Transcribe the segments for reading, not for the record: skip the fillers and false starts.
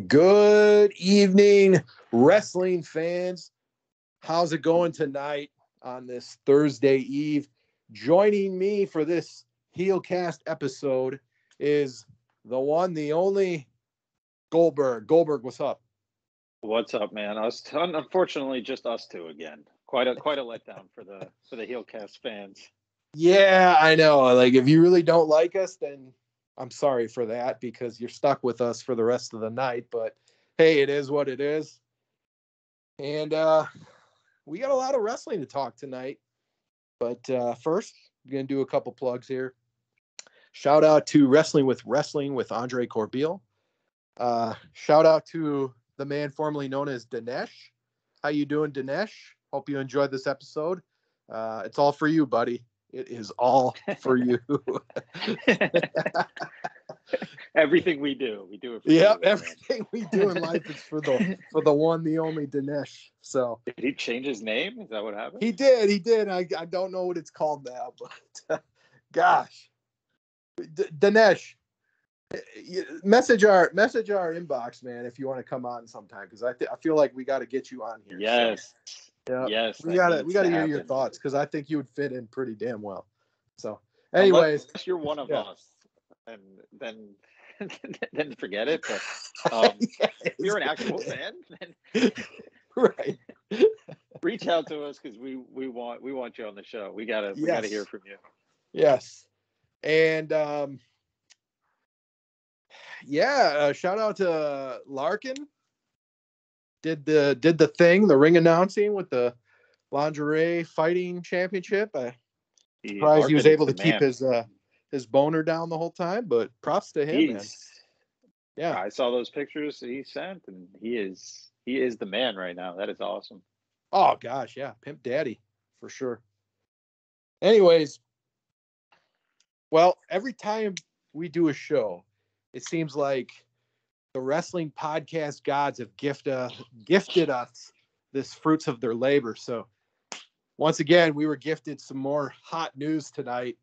Good evening, wrestling fans. How's it going tonight on this Thursday Eve? Joining me for this Heelcast episode is the one, the only Goldberg. Goldberg, what's up? What's up, man? Unfortunately, just us two again. Quite a letdown for the Heelcast fans. Yeah, I know. Like, if you really don't like us, then I'm sorry for that because you're stuck with us for the rest of the night. But hey, it is what it is. And we got a lot of wrestling to talk tonight. But first, I'm going to do a couple plugs here. Shout out to Wrestling with Andre Corbeil. Shout out to the man formerly known as Dinesh. How you doing, Dinesh? Hope you enjoyed this episode. It's all for you, buddy. It is all for you. Everything we do it for yep, you. Everything we do in life is for the one, the only Dinesh. So did he change his name? Is that what happened? He did. I don't know what it's called now, but gosh, Dinesh, message our inbox, man, if you want to come on sometime, because I feel like we got to get you on here. Yes. So, yes. We gotta hear your thoughts because I think you would fit in pretty damn well. So, anyways, unless you're one of us, and then forget it. But if you're an actual fan, then right. Reach out to us because we want you on the show. We gotta hear from you. Yes, and shout out to Larkin. Did the thing, the ring announcing with the lingerie fighting championship. I'm surprised he was able to keep his boner down the whole time, but props to him, man. Yeah, I saw those pictures he sent, and he is the man right now. That is awesome. Oh gosh, yeah, Pimp Daddy for sure. Anyways, well, every time we do a show, it seems like the wrestling podcast gods have gifted us this fruits of their labor. So once again, we were gifted some more hot news tonight.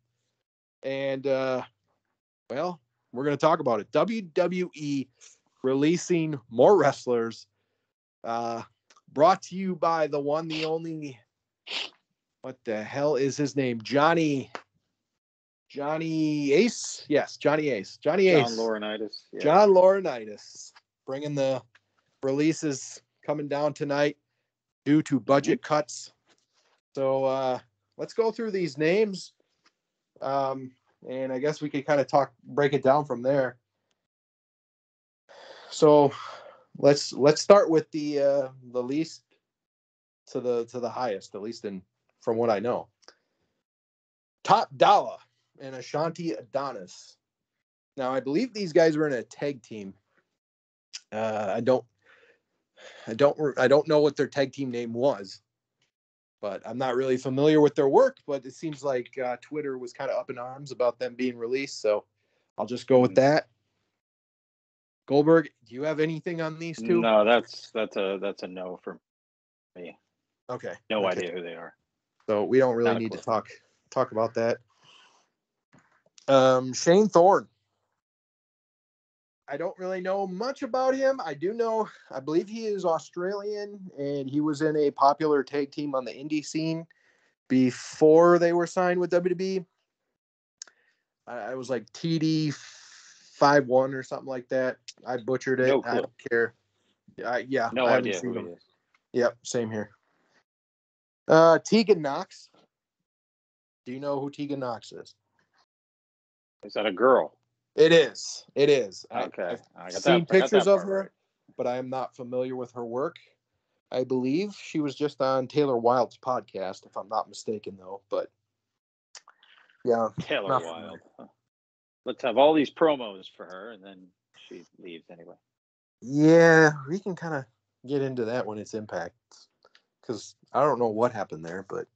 And, well, we're going to talk about it. WWE releasing more wrestlers, brought to you by the one, the only, what the hell is his name? Johnny Ace? Yes, Johnny Ace. John Laurinaitis. Yeah. John Laurinaitis bringing the releases coming down tonight due to budget cuts. So let's go through these names. And I guess we could kind of break it down from there. So let's start with the least to the highest, at least from what I know. Top Dollar and Ashanti Adonis. Now, I believe these guys were in a tag team. I don't know what their tag team name was, but I'm not really familiar with their work. But it seems like Twitter was kind of up in arms about them being released, so I'll just go with that. Goldberg, do you have anything on these two? No, that's a no for me. Okay. No idea who they are. So we don't really need to talk about that. Shane Thorne. I don't really know much about him. I believe he is Australian, and he was in a popular tag team on the indie scene before they were signed with WWE. I was like TD51 or something like that. I butchered it. No clue. I don't care. No idea who he is. Yep, same here. Tegan Knox. Do you know who Tegan Knox is? Is that a girl? It is. Okay. I've seen pictures of her, but I am not familiar with her work. I believe she was just on Taylor Wilde's podcast, if I'm not mistaken, though. But yeah, Taylor Wilde. Let's have all these promos for her, and then she leaves anyway. Yeah, we can kind of get into that when it's Impact, because I don't know what happened there. But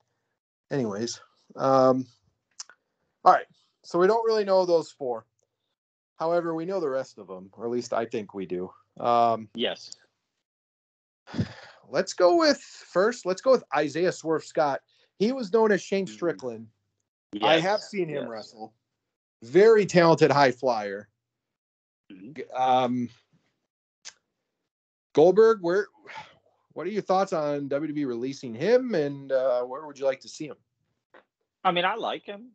anyways, all right. So we don't really know those four. However, we know the rest of them, or at least I think we do. Yes. Let's go with Isaiah Swerve Scott. He was known as Shane Strickland. Yes. I have seen him wrestle. Very talented high flyer. Goldberg, what are your thoughts on WWE releasing him, and where would you like to see him? I mean, I like him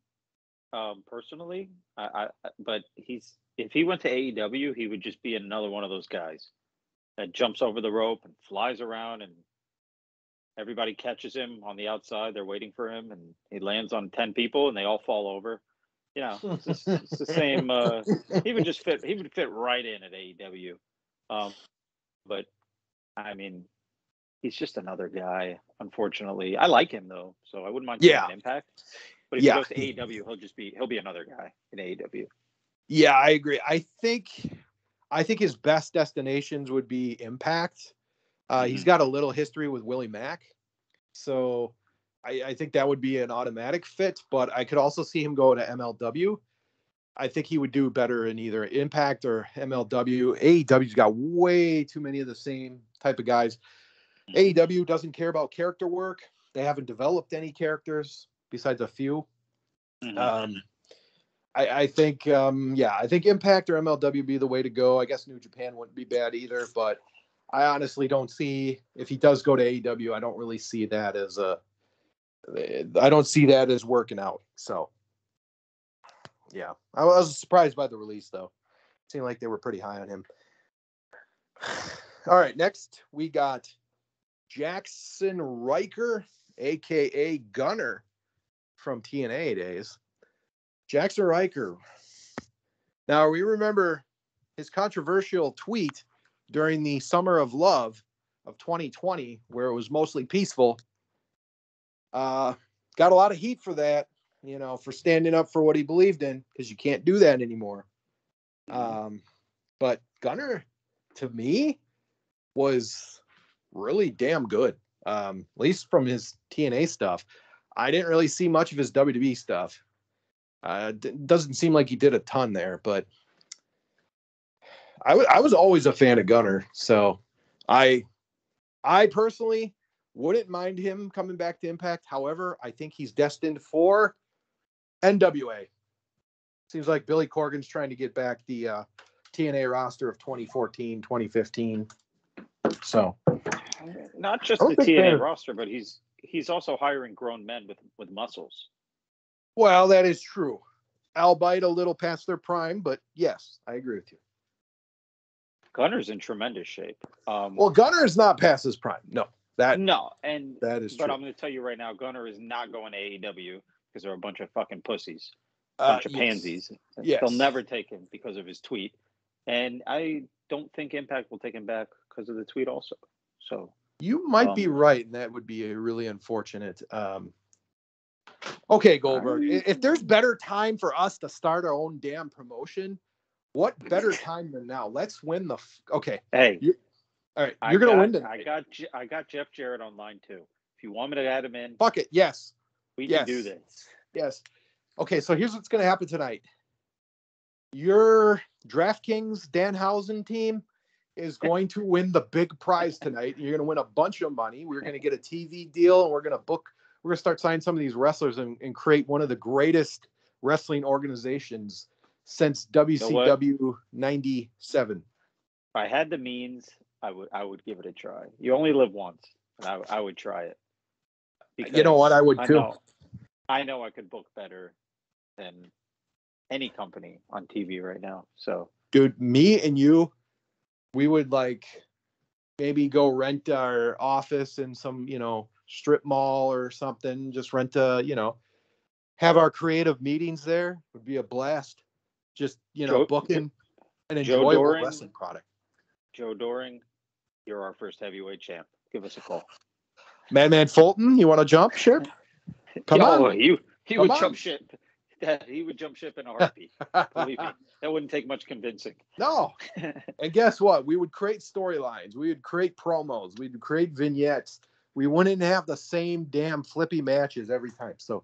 personally, but if he went to AEW, he would just be another one of those guys that jumps over the rope and flies around, and everybody catches him on the outside. They're waiting for him, and he lands on 10 people, and they all fall over. You know, it's the same. He would just fit. He would fit right in at AEW. But I mean, he's just another guy. Unfortunately, I like him though, so I wouldn't mind seeing an Impact. But if he goes to AEW, he'll be another guy in AEW. Yeah, I agree. I think his best destinations would be Impact. He's got a little history with Willie Mack, so I think that would be an automatic fit. But I could also see him go to MLW. I think he would do better in either Impact or MLW. AEW's got way too many of the same type of guys. AEW doesn't care about character work. They haven't developed any characters besides a few. I think Impact or MLW would be the way to go. I guess New Japan wouldn't be bad either, but I honestly don't see, if he does go to AEW, I don't really see that as working out. So yeah, I was surprised by the release though. It seemed like they were pretty high on him. All right, next we got Jackson Riker, aka Gunner from TNA days. Jackson Riker. Now, we remember his controversial tweet during the Summer of Love of 2020, where it was mostly peaceful. Got a lot of heat for that, for standing up for what he believed in, because you can't do that anymore. But Gunner, to me, was really damn good, at least from his TNA stuff. I didn't really see much of his WWE stuff. Doesn't seem like he did a ton there, but I was always a fan of Gunner, so I personally wouldn't mind him coming back to Impact. However, I think he's destined for NWA. Seems like Billy Corgan's trying to get back the TNA roster of 2014, 2015. So not just the TNA roster, but he's also hiring grown men with muscles. Well, that is true. Albeit a little past their prime, but yes, I agree with you. Gunner's in tremendous shape. Well, Gunner is not past his prime. No, that is true. But I'm going to tell you right now, Gunner is not going to AEW because they're a bunch of fucking pussies, bunch of pansies. Yes. They'll never take him because of his tweet, and I don't think Impact will take him back because of the tweet also. So you might be right, and that would be a really unfortunate. Okay, Goldberg, if there's better time for us to start our own damn promotion, what better time than now? Let's win the. Okay. Hey. All right. You're going to win tonight. I got Jeff Jarrett online too. If you want me to add him in. Fuck it. Yes. We can do this. Yes. Okay. So here's what's going to happen tonight. Your DraftKings Danhausen team is going to win the big prize tonight. You're going to win a bunch of money. We're going to get a TV deal, and we're going to start signing some of these wrestlers and create one of the greatest wrestling organizations since WCW 97. If I had the means, I would give it a try. You only live once, and I would try it. Because you know what? I would too. I know I could book better than any company on TV right now. So, dude, me and you, we would maybe go rent our office in some, strip mall or something. Just rent have our creative meetings there. Would be a blast. Just, booking an enjoyable wrestling product. Joe Doring, you're our first heavyweight champ. Give us a call. Madman Fulton, you want to jump ship? Come on. He would jump ship. He would jump ship in a heartbeat. Believe me, that wouldn't take much convincing. No. And guess what? We would create storylines. We would create promos. We'd create vignettes. We wouldn't have the same damn flippy matches every time. So,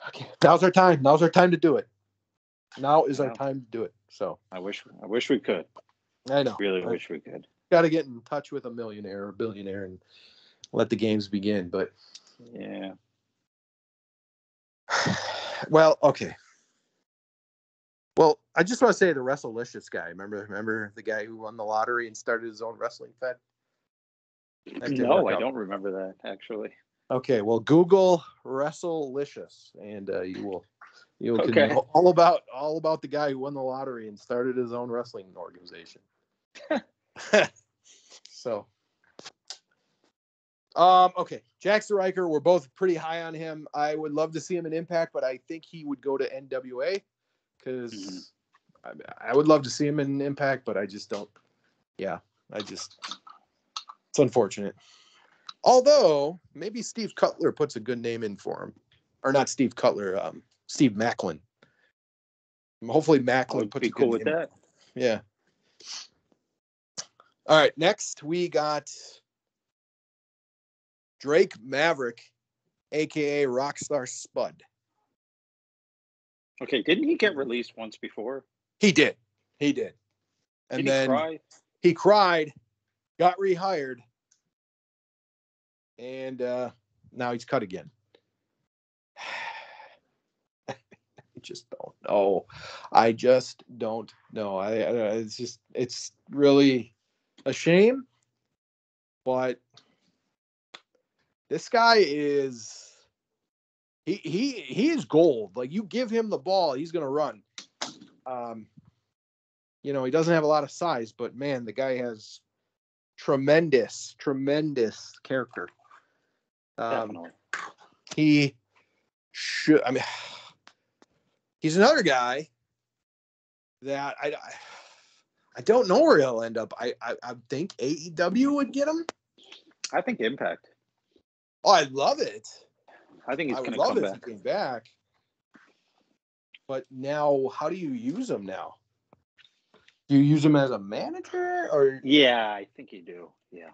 okay, now's our time. Now's our time to do it. Now is our time to do it. So I wish we could. I know. Really wish we could. Got to get in touch with a millionaire or a billionaire and let the games begin. But yeah. Well, okay. Well, I just want to say the WrestleLicious guy. Remember the guy who won the lottery and started his own wrestling fed? That didn't No, work I out. don't remember that actually. Okay, well, Google WrestleLicious, and you can Okay. know all about the guy who won the lottery and started his own wrestling organization. So, okay, Jack Riker, we're both pretty high on him. I would love to see him in Impact, but I think he would go to NWA because I would love to see him in Impact, but I just don't. Yeah, it's unfortunate. Although maybe Steve Cutler puts a good name in for him, or not Steve Cutler, Steve Macklin. Hopefully Macklin puts be a good cool with name. that. Yeah. All right. Next we got Drake Maverick, aka Rockstar Spud. Okay, didn't he get released once before? He did. And Did then he cry? he cried, got rehired, and now he's cut again. I just don't know. It's really a shame, but this guy is he is gold. Like, you give him the ball, he's gonna run. He doesn't have a lot of size, but man, the guy has tremendous character. Definitely. He should. I mean, he's another guy that I don't know where he'll end up. I think AEW would get him. I think Impact. Oh, I'd love it. I think he's I would going to love come it back. if he came back. But now, how do you use him now? Do you use him as a manager, or? Yeah, I think you do. Yeah.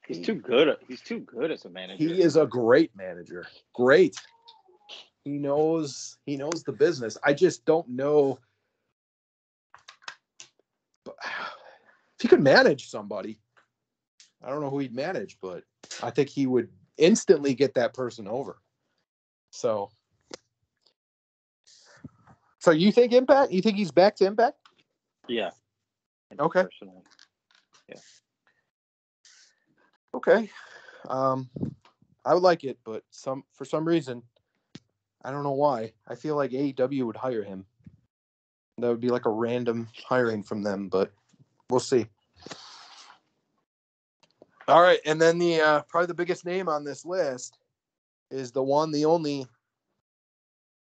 He's too good. He's too good as a manager. He is a great manager. Great. He knows the business. I just don't know if he could manage somebody. I don't know who he'd manage, but I think he would instantly get that person over. So you think Impact? You think he's back to Impact? Yeah. Okay. Personally. Yeah. Okay. I would like it, but for some reason, I don't know why. I feel like AEW would hire him. That would be like a random hiring from them, but we'll see. All right, and then the probably the biggest name on this list is the one, the only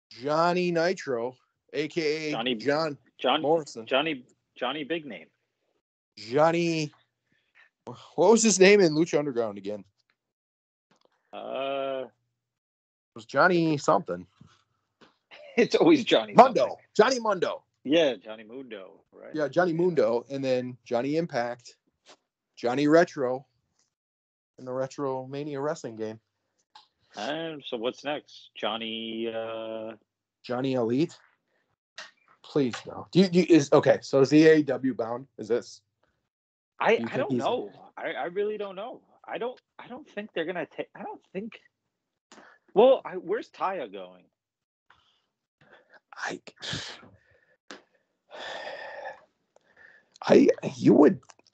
Johnny Nitro, aka John Morrison. Johnny Big Name. Johnny, what was his name in Lucha Underground again? It was Johnny something. It's always Johnny Mundo. Something. Johnny Mundo. Yeah, Johnny Mundo, right? Yeah, Johnny Mundo, and then Johnny Impact, Johnny Retro, in the Retro Mania wrestling game. So what's next? Johnny Elite? Please no. Okay, so is he AEW bound? Is this? I don't know. I really don't know. I don't think they're gonna take. I don't think. Well, where's Taya going?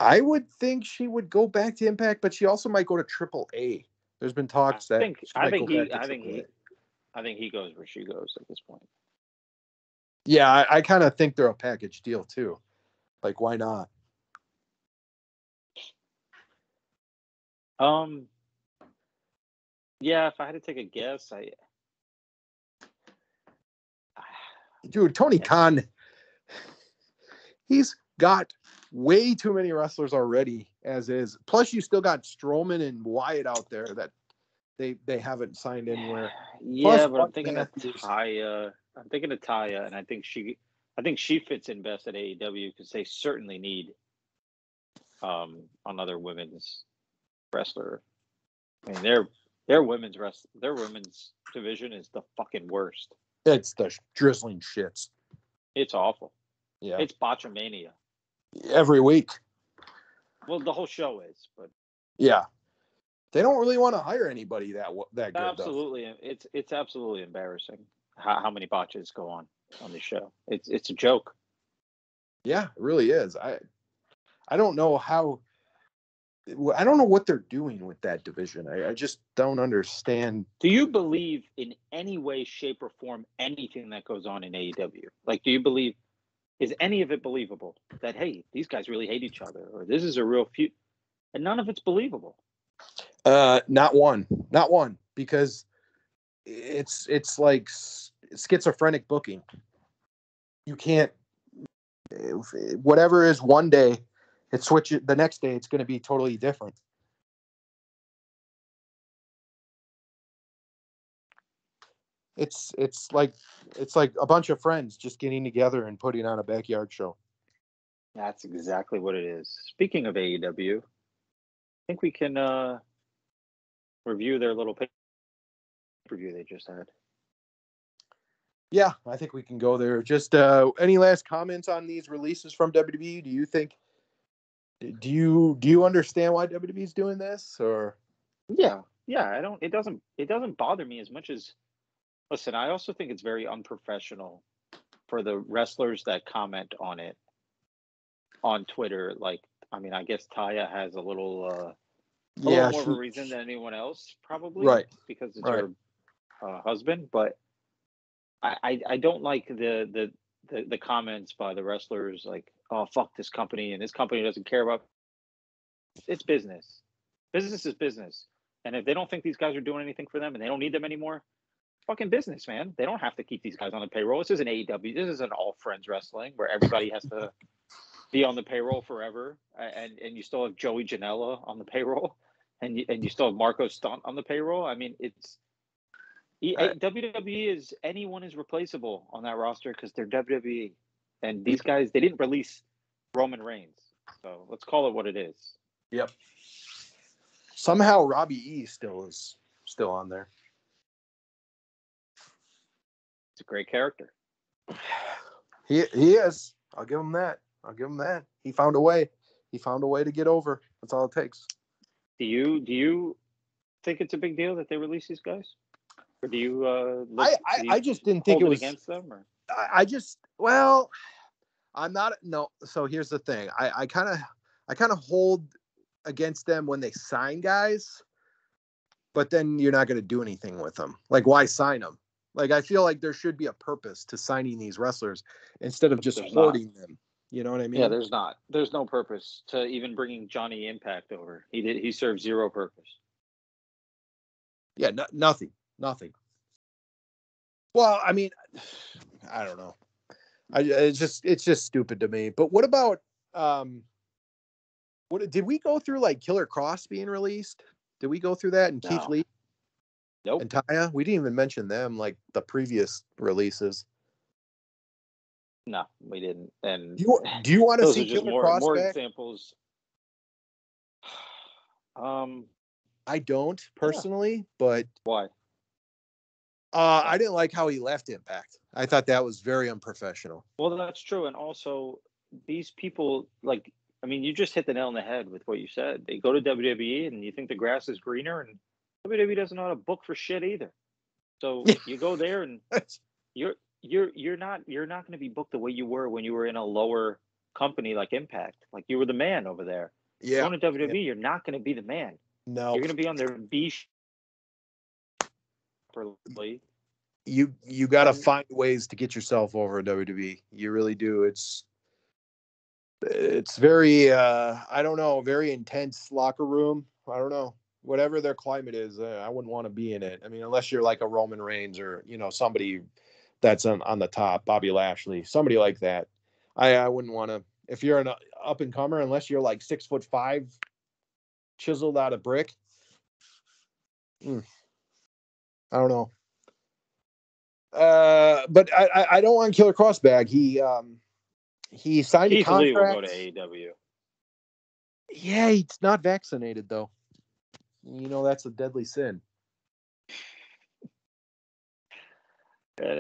I would think she would go back to Impact, but she also might go to AAA. There's been talks I think he goes where she goes at this point. Yeah, I kind of think they're a package deal too. Like, why not? Yeah, if I had to take a guess, Dude, Tony Khan, he's got way too many wrestlers already as is. Plus, you still got Strowman and Wyatt out there that they haven't signed anywhere. Yeah, but I'm thinking of Taya. And I think she fits in best at AEW because they certainly need another women's wrestler. I mean, their women's division is the fucking worst. It's the drizzling shits. It's awful. Yeah, it's botchamania every week. Well, the whole show is, but yeah, they don't really want to hire anybody that good. Absolutely, though. It's absolutely embarrassing how many botches go on on the show. It's a joke. Yeah, it really is. I don't know how. I don't know what they're doing with that division. I just don't understand. Do you believe in any way, shape, or form anything that goes on in AEW? Like, do you believe, is any of it believable? That, hey, these guys really hate each other, or this is a real feud, and none of it's believable. Not one, because it's like schizophrenic booking. You can't, whatever is one day, it switches the next day. It's going to be totally different. It's like a bunch of friends just getting together and putting on a backyard show. That's exactly what it is. Speaking of AEW, I think we can review their little pay-per-view they just had. Yeah, I think we can go there. Just any last comments on these releases from WWE? Do you understand why WWE is doing this, or? Yeah. I don't. It doesn't bother me as much as. Listen, I also think it's very unprofessional for the wrestlers that comment on it on Twitter. Like, I mean, I guess Taya has a little more of a reason than anyone else, probably, right? Because it's her husband. But I don't like the comments by the wrestlers like, oh, fuck this company, and this company doesn't care about. It's business. Business is business, and if they don't think these guys are doing anything for them and they don't need them anymore, fucking business, man. They don't have to keep these guys on the payroll. This isn't AEW. This isn't All Friends Wrestling where everybody has to be on the payroll forever, and you still have Joey Janela on the payroll, and you still have Marco Stunt on the payroll. I mean, it's WWE is anyone is replaceable on that roster because they're WWE, and these guys, they didn't release Roman Reigns, so let's call it what it is. Yep. Somehow Robbie E is still on there. It's a great character. He is. I'll give him that. He found a way. He found a way to get over. That's all it takes. Do you think it's a big deal that they release these guys? Or do you I just didn't think it was against them, or I'm not. No. So here's the thing. I kind of hold against them when they sign guys, but then you're not going to do anything with them. Like, why sign them? Like, I feel like there should be a purpose to signing these wrestlers instead of just hoarding them. You know what I mean? Yeah, there's not. There's no purpose to even bringing Johnny Impact over. He serves zero purpose. Yeah, nothing. Well, I mean, I don't know. It's just stupid to me. But what about what did we go through, like Killer Cross being released? Did we go through that? And Keith Lee? Nope. And Taya? We didn't even mention them like the previous releases. No, we didn't. And do you want to see Killer Cross more back? examples? I don't personally, but why? I didn't like how he left Impact. I thought that was very unprofessional. Well, that's true, and also these people, like, I mean, you just hit the nail on the head with what you said. They go to WWE, and you think the grass is greener, and WWE doesn't know how to book for shit either. So you go there, and you're not going to be booked the way you were when you were in a lower company like Impact. Like, you were the man over there. Yeah. Going to WWE, you're not going to be the man. No. You're going to be on their B. You got to find ways to get yourself over WWE. You really do. It's very I don't know, very intense locker room. I don't know. Whatever their climate is, I wouldn't want to be in it. I mean, unless you're like a Roman Reigns or, somebody that's on the top, Bobby Lashley, somebody like that. I wouldn't want to. If you're an up and comer, unless you're like 6'5", chiseled out of brick. I don't know. But I don't want Killer Cross back. He signed a contract. Lee will go to AEW. Yeah, he's not vaccinated though. That's a deadly sin. That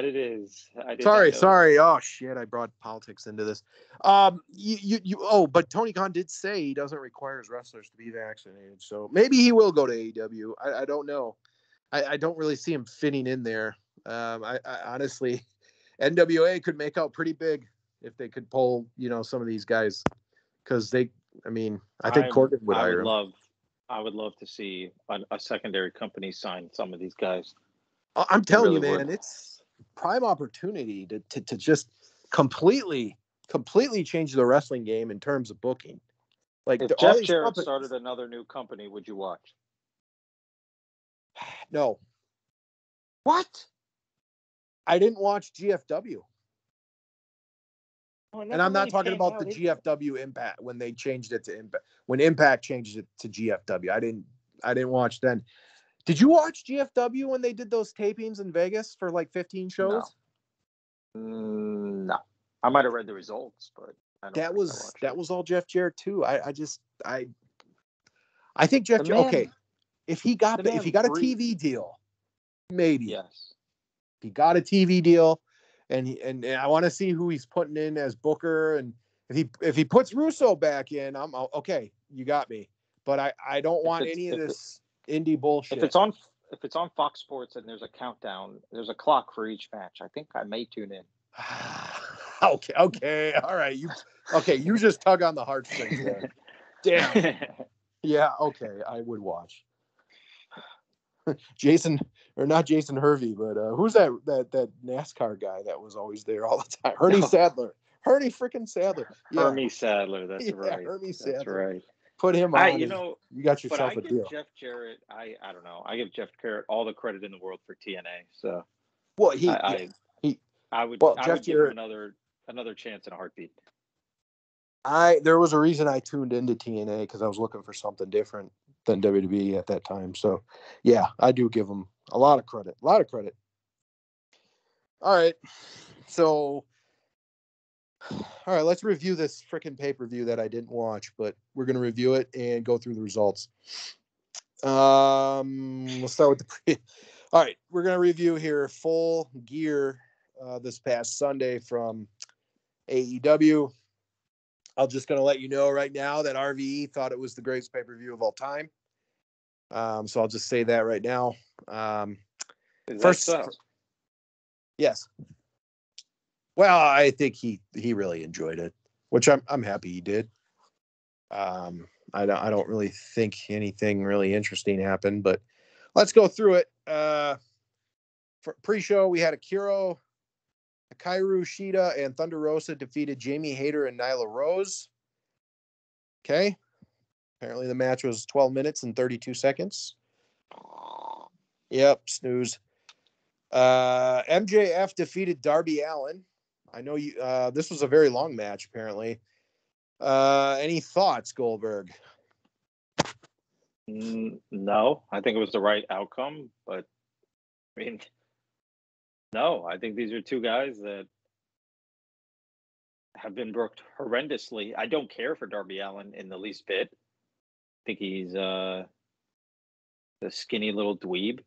it is. Sorry. Oh shit, I brought politics into this. But Tony Khan did say he doesn't require his wrestlers to be vaccinated, so maybe he will go to AEW. I don't know. I don't really see him fitting in there. I honestly, NWA could make out pretty big if they could pull, some of these guys, because I think Corgan would hire him. I would love to see a secondary company sign some of these guys. I'm telling you, man, it's prime opportunity to just completely change the wrestling game in terms of booking. Like, if Jeff Jarrett started another new company, would you watch? No. What? I didn't watch GFW. And I'm not talking about the GFW Impact when they changed it to Impact. When Impact changed it to GFW, I didn't watch then. Did you watch GFW when they did those tapings in Vegas for like 15 shows? No. I might have read the results, but that was all Jeff Jarrett too. I think Jeff Jarrett, okay. If he got a TV deal, maybe. Yes. If he got a TV deal, and I want to see who he's putting in as Booker, and if he puts Russo back in, I'm okay. You got me, but I don't want any of this indie bullshit. If it's on Fox Sports and there's a countdown, there's a clock for each match, I think I may tune in. Okay, all right. You just tug on the heartstrings there. Damn. Yeah, okay, I would watch. Not Jason Hervey, but who's that NASCAR guy that was always there all the time? Hermie Sadler. Hermie freaking Sadler. Yeah. Hermie Sadler, that's right. Hermie Sadler. That's right. Put him on. You got yourself a deal. Jeff Jarrett, I don't know. I give Jeff Jarrett all the credit in the world for TNA. So, well, I would give him another chance in a heartbeat. There was a reason I tuned into TNA because I was looking for something different than WWE at that time. So, yeah, I do give him a lot of credit. All right. So, let's review this freaking pay-per-view that I didn't watch, but we're going to review it and go through the results. We'll start with all right, we're going to review here Full Gear this past Sunday from AEW. I'm just going to let you know right now that RVE thought it was the greatest pay-per-view of all time. So I'll just say that right now. Yes. Well, I think he really enjoyed it, which I'm happy he did. I don't really think anything really interesting happened, but let's go through it. For pre-show, we had Akira, Kaoru Shida, and Thunder Rosa defeated Jamie Hayter and Nyla Rose. Okay. Apparently the match was 12 minutes and 32 seconds. Yep, snooze. MJF defeated Darby Allin. I know you. This was a very long match, apparently. Any thoughts, Goldberg? No, I think it was the right outcome, but no, I think these are two guys that have been booked horrendously. I don't care for Darby Allin in the least bit. I think he's the skinny little dweeb.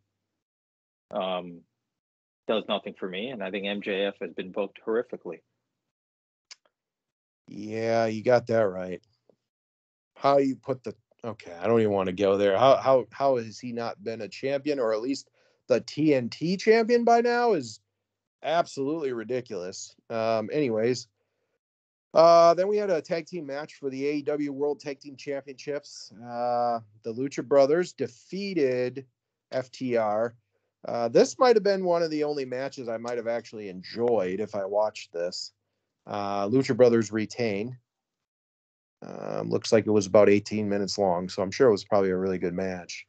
Does nothing for me, and I think MJF has been booked horrifically. Yeah, you got that right. How you put okay, I don't even want to go there. How has he not been a champion, or at least the TNT champion by now, is absolutely ridiculous. Anyways, then we had a tag team match for the AEW World Tag Team Championships. The Lucha Brothers defeated FTR. This might have been one of the only matches I might have actually enjoyed if I watched this. Lucha Brothers retain. Looks like it was about 18 minutes long, so I'm sure it was probably a really good match.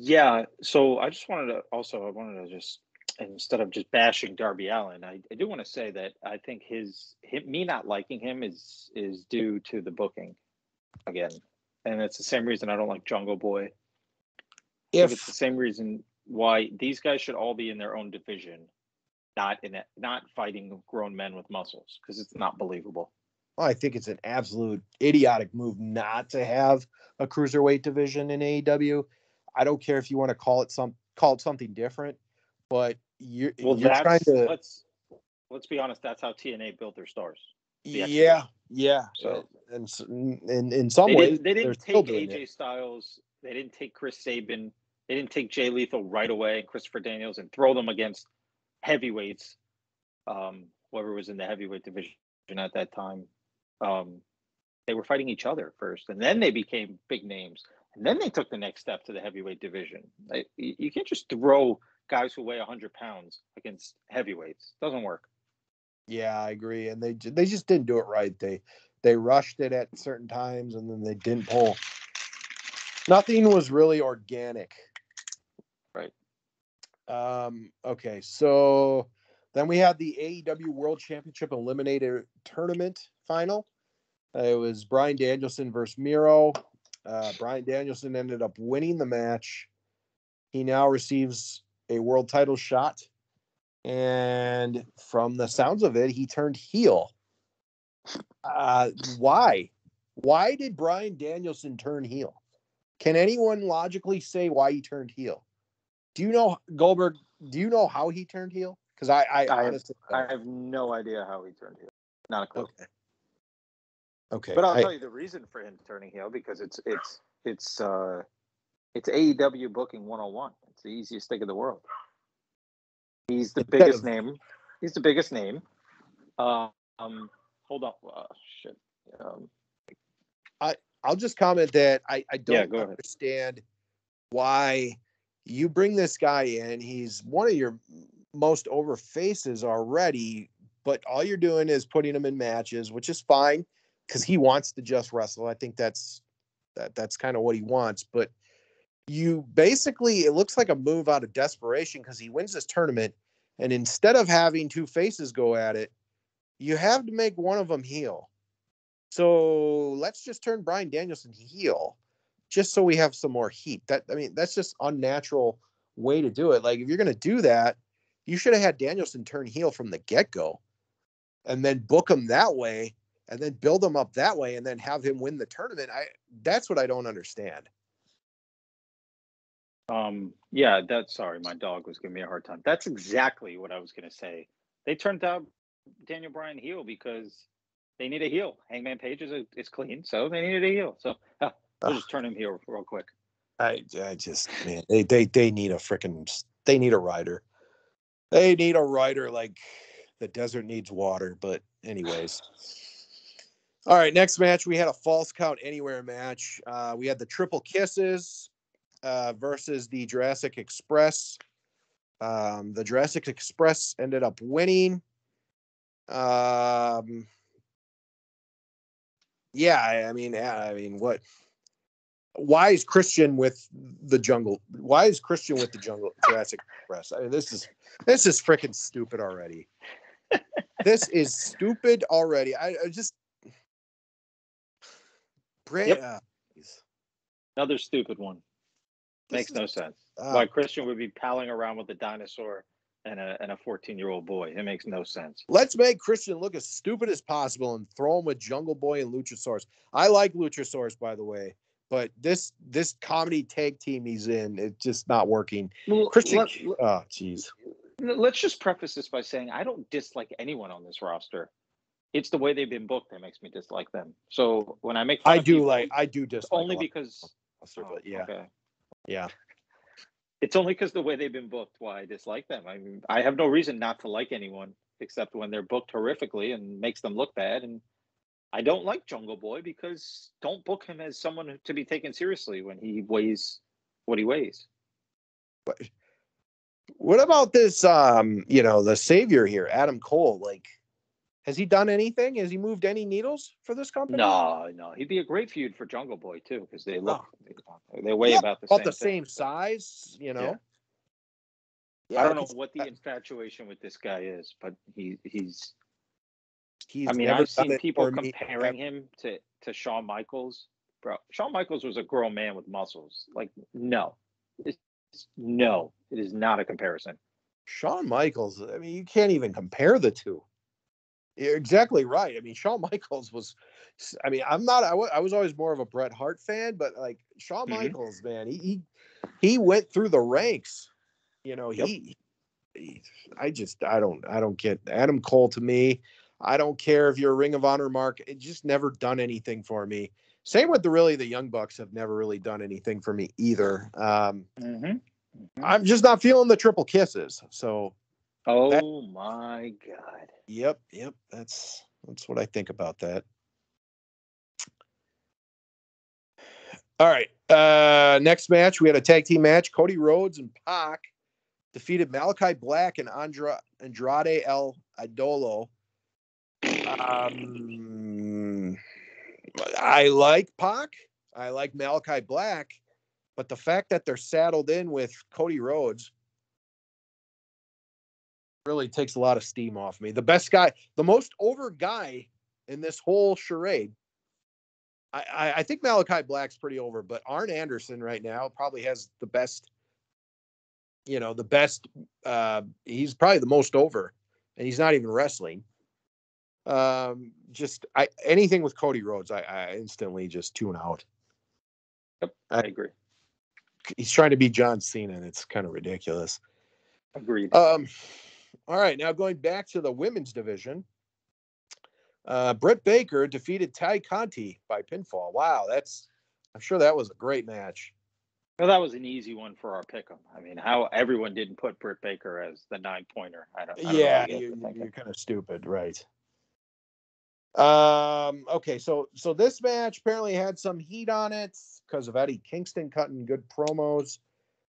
Yeah, so I wanted to just, instead of just bashing Darby Allin, I do want to say that I think me not liking him is due to the booking again, and it's the same reason I don't like Jungle Boy. It's the same reason why these guys should all be in their own division, not fighting grown men with muscles, because it's not believable. Well, I think it's an absolute idiotic move not to have a cruiserweight division in AEW. I don't care if you want to call it something different, but you're trying to. Let's be honest. That's how TNA built their stars. Yeah. So, and in some ways, they didn't take AJ Styles. They didn't take Chris Sabin. They didn't take Jay Lethal right away and Christopher Daniels and throw them against heavyweights whoever was in the heavyweight division at that time, they were fighting each other first, and then they became big names, and then they took the next step to the heavyweight division. You can't just throw guys who weigh 100 pounds against heavyweights. It doesn't work. Yeah, I agree. And they just didn't do it right. They rushed it at certain times, and then they didn't pull. Nothing was really organic. Right. Okay, so then we had the AEW World Championship Eliminator Tournament final. It was Bryan Danielson versus Miro. Bryan Danielson ended up winning the match. He now receives a world title shot. And from the sounds of it, he turned heel. Why? Why did Bryan Danielson turn heel? Can anyone logically say why he turned heel? Do you know, Goldberg, do you know how he turned heel? Because I honestly don't. I have no idea how he turned heel. Not a clue. Okay. But I'll tell you the reason for him turning heel, because it's AEW booking 101. It's the easiest thing in the world. He's the biggest name. He's the biggest name. Hold on. Shit. I'll just comment that I don't understand why you bring this guy in. He's one of your most over faces already, but all you're doing is putting him in matches, which is fine because he wants to just wrestle. I think that's kind of what he wants. But you basically, it looks like a move out of desperation because he wins this tournament, and instead of having two faces go at it, you have to make one of them heel. So let's just turn Bryan Danielson heel just so we have some more heat. That's just unnatural way to do it. Like, if you're going to do that, you should have had Danielson turn heel from the get-go and then book him that way and then build him up that way and then have him win the tournament. That's what I don't understand. Yeah, sorry, my dog was giving me a hard time. That's exactly what I was going to say. They turned out Daniel Bryan heel because they need a heel. Hangman Page is clean, so they needed a heel. So we'll just turn him heel real quick. I just, man, they need they need a rider. They need a rider like the desert needs water. But anyways. All right, next match, we had a Falls Count Anywhere match. We had the Triple Kisses versus the Jurassic Express. The Jurassic Express ended up winning. Yeah, I mean, what? Why is Christian with the Jungle? Why is Christian with the Jungle Jurassic Express? I mean, this is freaking stupid already. This is stupid already. I just. Another stupid one. Makes no sense. Why Christian would be palling around with a dinosaur and a 14-year-old boy. It makes no sense. Let's make Christian look as stupid as possible and throw him with Jungle Boy and Luchasaurus. I like Luchasaurus, by the way, but this comedy tag team he's in, it's just not working. Christian, jeez. Let's just preface this by saying I don't dislike anyone on this roster. It's the way they've been booked that makes me dislike them. So when I make fun of people, I do dislike only because but yeah. Okay. Yeah. It's only because the way they've been booked why I dislike them. I mean, I have no reason not to like anyone except when they're booked horrifically and makes them look bad. And I don't like Jungle Boy because don't book him as someone to be taken seriously when he weighs what he weighs. But what about this, the savior here, Adam Cole? Like, has he done anything? Has he moved any needles for this company? No. He'd be a great feud for Jungle Boy too, because they look, they weigh about the same size, Yeah. I don't know what the infatuation with this guy is, but he's. I mean, I've seen people comparing him to Shawn Michaels. Bro, Shawn Michaels was a grown man with muscles. Like, no, it is not a comparison. Shawn Michaels, I mean, you can't even compare the two. You're exactly right. I mean, Shawn Michaels was, I mean, I was always more of a Bret Hart fan, but like Shawn Michaels, man, he went through the ranks. You know, I don't get Adam Cole. To me, I don't care if you're a Ring of Honor mark. It just never done anything for me. Same with the Young Bucks have never really done anything for me either. I'm just not feeling the Triple Kisses. So Oh my God. Yep. That's what I think about that. All right. Next match, we had a tag team match. Cody Rhodes and Pac defeated Malachi Black and Andrade El Idolo. I like Pac. I like Malachi Black. But the fact that they're saddled in with Cody Rhodes really takes a lot of steam off me. The best guy, the most over guy in this whole charade. I think Malachi Black's pretty over, but Arn Anderson right now probably has the best, he's probably the most over, and he's not even wrestling. Anything with Cody Rhodes, I instantly just tune out. Yep, I agree. He's trying to be John Cena, and it's kind of ridiculous. Agreed. All right, now going back to the women's division. Britt Baker defeated Ty Conti by pinfall. Wow, I'm sure that was a great match. Well, that was an easy one for our pick'em. I mean, how everyone didn't put Britt Baker as the 9-pointer. I don't know. You're kind of stupid, right? Okay, so this match apparently had some heat on it because of Eddie Kingston cutting good promos.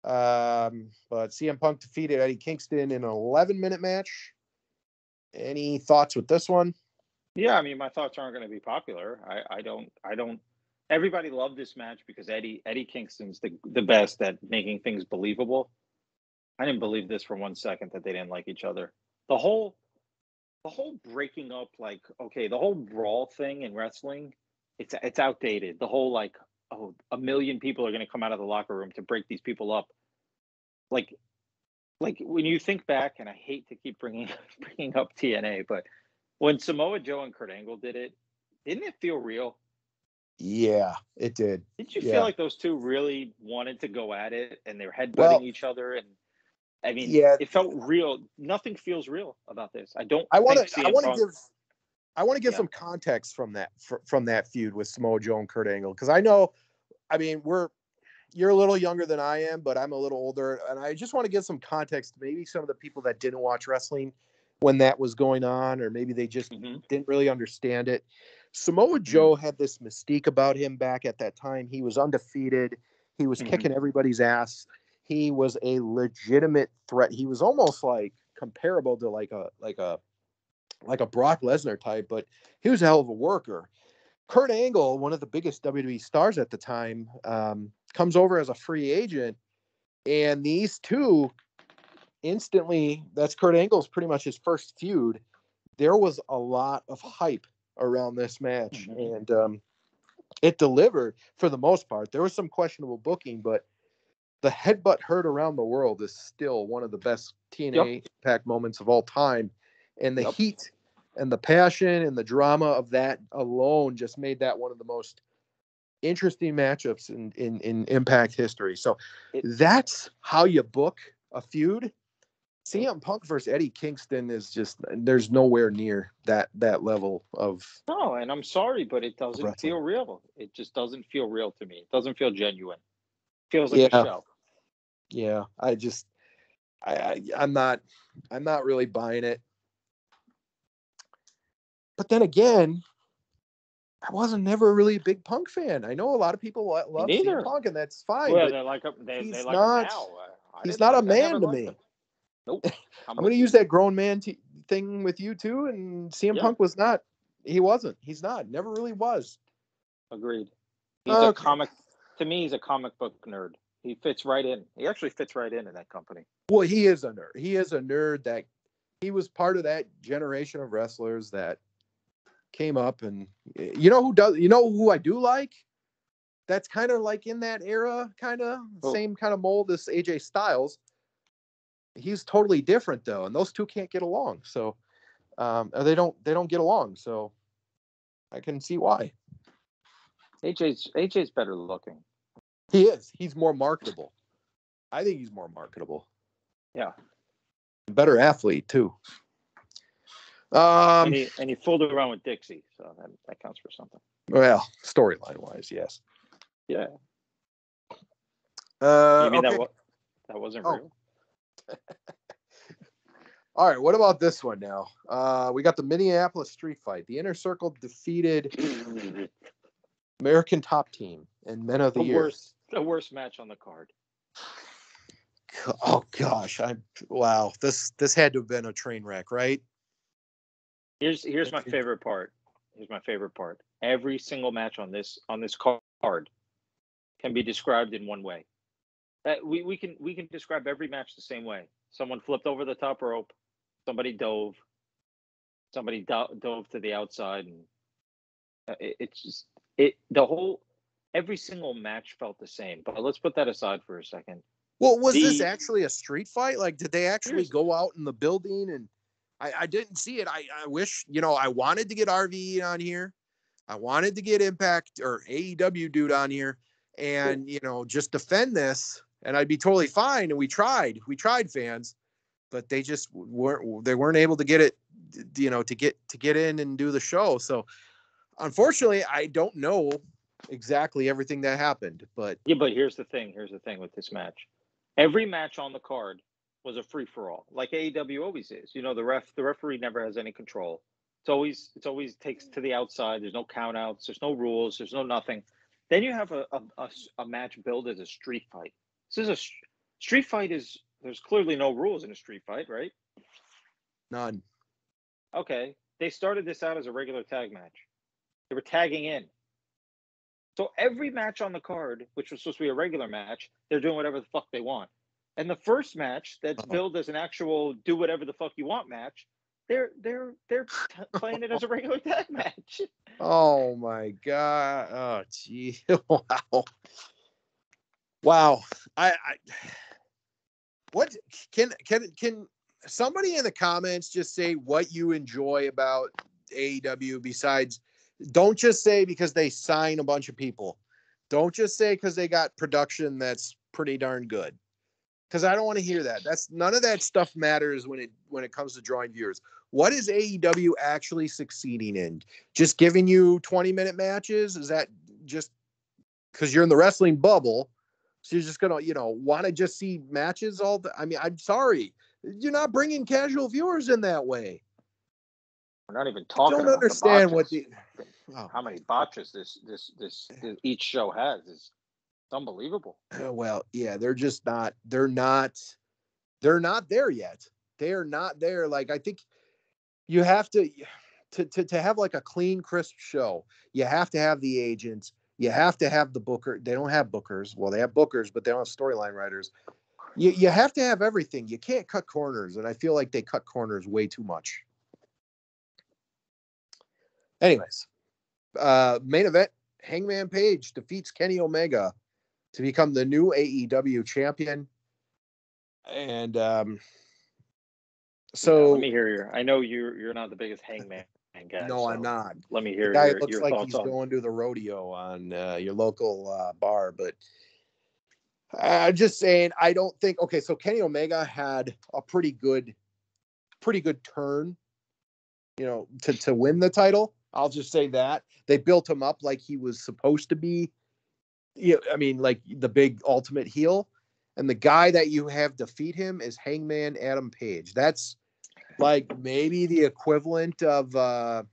But CM Punk defeated Eddie Kingston in an 11-minute match. Any thoughts with this one? Yeah, I mean, my thoughts aren't going to be popular. I don't. Everybody loved this match because Eddie Kingston's the best at making things believable. I didn't believe this for 1 second that they didn't like each other. The whole breaking up, the whole brawl thing in wrestling, it's outdated. The whole a million people are going to come out of the locker room to break these people up. Like when you think back, and I hate to keep bringing up TNA, but when Samoa Joe and Kurt Angle did it, didn't it feel real? Yeah, it did. Did you feel like those two really wanted to go at it and they're headbutting each other? And I mean, it felt real. Nothing feels real about this. I want to give some context from that feud with Samoa Joe and Kurt Angle, because I know, I mean, you're a little younger than I am, but I'm a little older, and I just want to give some context to maybe some of the people that didn't watch wrestling when that was going on, or maybe they just didn't really understand it. Samoa Joe had this mystique about him back at that time. He was undefeated. He was kicking everybody's ass. He was a legitimate threat. He was almost like comparable to like a Brock Lesnar type, but he was a hell of a worker. Kurt Angle, one of the biggest WWE stars at the time, comes over as a free agent, and these two instantly, that's Kurt Angle's pretty much his first feud. There was a lot of hype around this match, and it delivered for the most part. There was some questionable booking, but the headbutt heard around the world is still one of the best TNA Impact moments of all time. And the heat and the passion and the drama of that alone just made that one of the most interesting matchups in Impact history. So that's how you book a feud. CM Punk versus Eddie Kingston is just, there's nowhere near that level of. No, and I'm sorry, but it doesn't feel real. It just doesn't feel real to me. It doesn't feel genuine. It feels like a show. Yeah, I'm not really buying it. But then again, I wasn't never really a big Punk fan. I know a lot of people love CM Punk, and that's fine. Well, but they like him he's not a man to me. Nope. I'm going to use that grown man thing with you too. And CM Punk was not. He wasn't. He's not. Never really was. Agreed. He's a comic. To me, he's a comic book nerd. He fits right in. He actually fits right in that company. Well, he is a nerd. He is a nerd that he was part of that generation of wrestlers that came up. And you know who I do like? That's kind of like in that era, same kind of mold as AJ Styles. He's totally different though, and those two can't get along. So they don't get along. So I can see why. AJ's better looking. He is. He's more marketable. I think he's more marketable. Yeah. Better athlete too. And he fooled around with Dixie, so that counts for something. Well, storyline wise, yes. Yeah. You mean that wasn't real? All right, what about this one now? We got the Minneapolis Street Fight. The Inner Circle defeated American Top Team and Men of the Year. The worst match on the card. Oh gosh, wow. This had to have been a train wreck, right? Here's my favorite part. Every single match on this card can be described in one way. We can describe every match the same way. Someone flipped over the top rope, somebody dove to the outside, and every single match felt the same. But let's put that aside for a second. Well, was this actually a street fight? Like, did they actually go out in the building? And I didn't see it. I wish, I wanted to get RVE on here. I wanted to get Impact or AEW dude on here and, just defend this, and I'd be totally fine. And we tried fans, but they just weren't able to get it, to get in and do the show. So unfortunately, I don't know exactly everything that happened, but here's the thing with this match. Every match on the card was a free for all, like AEW always is. The referee never has any control. It's always takes to the outside. There's no count outs. There's no rules. There's no nothing. Then you have a match billed as a street fight. This is a street fight. There's clearly no rules in a street fight, right? None. Okay, they started this out as a regular tag match. They were tagging in. So every match on the card, which was supposed to be a regular match, they're doing whatever the fuck they want. And the first match that's billed as an actual do whatever the fuck you want match, they're playing it as a regular tag match. Oh my god! Oh gee! Wow! What can somebody in the comments just say what you enjoy about AEW besides? Don't just say because they sign a bunch of people. Don't just say because they got production that's pretty darn good. Because I don't want to hear that. None of that stuff matters when it comes to drawing viewers. What is AEW actually succeeding in? Just giving you 20-minute matches? Is that just because you're in the wrestling bubble? So you're just gonna, want to just see matches all the? I mean, I'm sorry, you're not bringing casual viewers in that way. We're not even talking. I don't understand how many botches this each show has. It's unbelievable. Well, yeah, they're just not. They're not there yet. They are not there. Like, I think you have to have like a clean, crisp show. You have to have the agents. You have to have the booker. They don't have bookers. Well, they have bookers, but they don't have storyline writers. You have to have everything. You can't cut corners, and I feel like they cut corners way too much. Anyways, main event: Hangman Page defeats Kenny Omega to become the new AEW champion. And so let me hear I know you're not the biggest Hangman guy. No, so I'm not. Let me hear the guy your looks like thoughts he's on going to the rodeo on your local bar, but I'm just saying I don't think. Okay, so Kenny Omega had a pretty good turn, to win the title. I'll just say that they built him up like he was supposed to be. I mean, like the big ultimate heel, and the guy that you have defeat him is Hangman Adam Page. That's like maybe the equivalent of my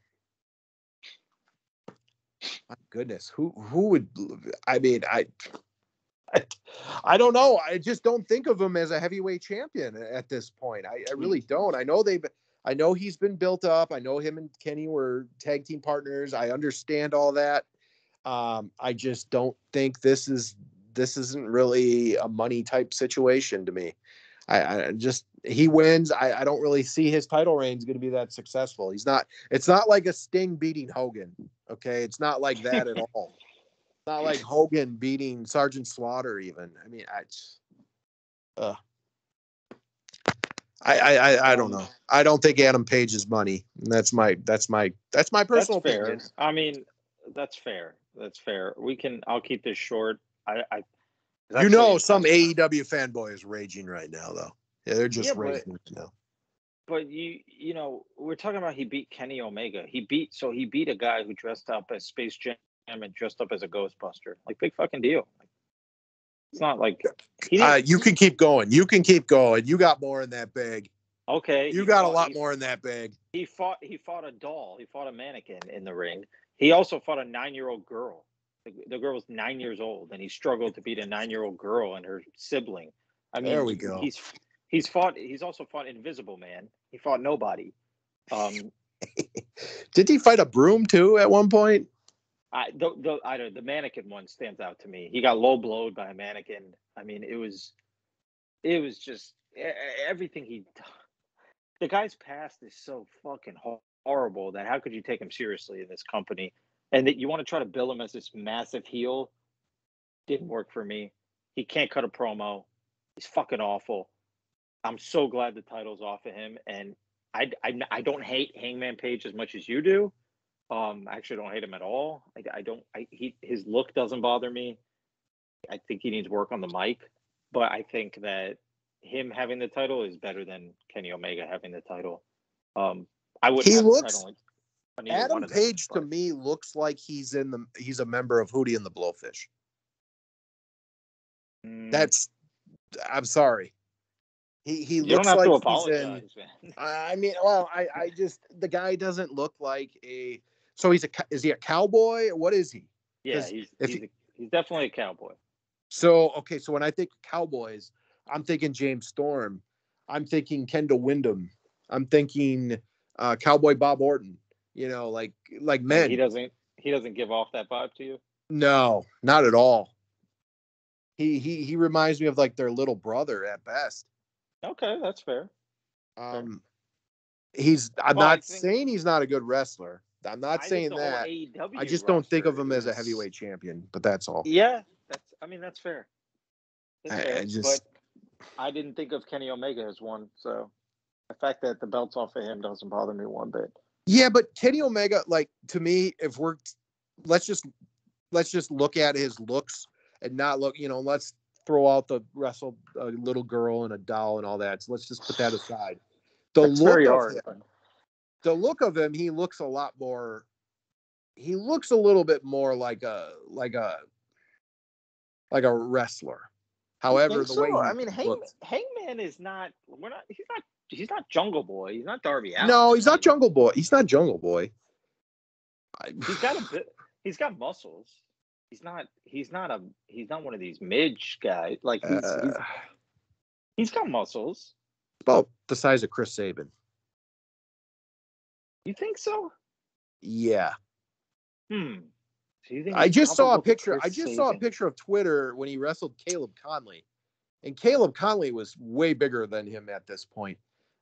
goodness, who would? I mean, I don't know. I just don't think of him as a heavyweight champion at this point. I really don't. I know he's been built up. I know him and Kenny were tag team partners. I understand all that. I just don't think this isn't really a money type situation to me. He wins. I don't really see his title reign is going to be that successful. It's not like a Sting beating Hogan. Okay. It's not like that at all. It's not like Hogan beating Sergeant Slaughter even. I mean, I don't know. I don't think Adam Page is money. That's my personal opinion. I mean, that's fair. I'll keep this short. Some AEW fanboy is raging right now, though. Yeah, they're just raging right now. But we're talking about he beat Kenny Omega. He beat a guy who dressed up as Space Jam and dressed up as a Ghostbuster. Like, big fucking deal. It's not like you can keep going. You got more in that bag. Okay, You got a lot more in that bag. He fought a doll. He fought a mannequin in the ring. He also fought a 9-year-old girl. The girl was 9 years old, and he struggled to beat a 9-year-old girl and her sibling. I There mean, we go. He's also fought Invisible Man. He fought nobody. Did he fight a broom too at one point? The mannequin one stands out to me. He got low blowed by a mannequin. I mean, it was just everything he. The guy's past is so fucking horrible that how could you take him seriously in this company? And that you want to try to bill him as this massive heel didn't work for me. He can't cut a promo. He's fucking awful. I'm so glad the title's off of him, and I don't hate Hangman Page as much as you do. I actually don't hate him at all. His look doesn't bother me. I think he needs work on the mic, but I think that him having the title is better than Kenny Omega having the title. I wouldn't have the title on either Adam one of them, Page to me looks like he's a member of Hootie and the Blowfish. I'm sorry. He you looks don't have like to he's apologize, man. I mean, well, I just the guy doesn't look like a. So is he a cowboy? What is he? Yeah, he's definitely a cowboy. So okay, so when I think cowboys, I'm thinking James Storm, I'm thinking Kendall Windham, I'm thinking Cowboy Bob Orton. You know, like men. He doesn't give off that vibe to you. No, not at all. He reminds me of like their little brother at best. Okay, that's fair. I'm not saying he's not a good wrestler. I'm not saying that. I just don't think of him as a heavyweight champion, but that's all. Yeah, that's fair. But I didn't think of Kenny Omega as one, so the fact that the belt's off of him doesn't bother me one bit. Yeah, but Kenny Omega, like, to me, let's just look at his looks and not look, let's throw out the wrestle a little girl and a doll and all that. So let's just put that aside. That's very hard. The look of him, he looks a lot more. He looks a little bit more like a wrestler. However, the way Hangman is not. He's not Jungle Boy. He's not Darby Allin. No, he's not Jungle Boy. He's not Jungle Boy. He's got muscles. He's not one of these midge guys. Like he's got muscles. About the size of Chris Sabin. You think so? Yeah. So you think I just saw a picture. I just saw a picture of Twitter when he wrestled Caleb Conley, and Caleb Conley was way bigger than him at this point.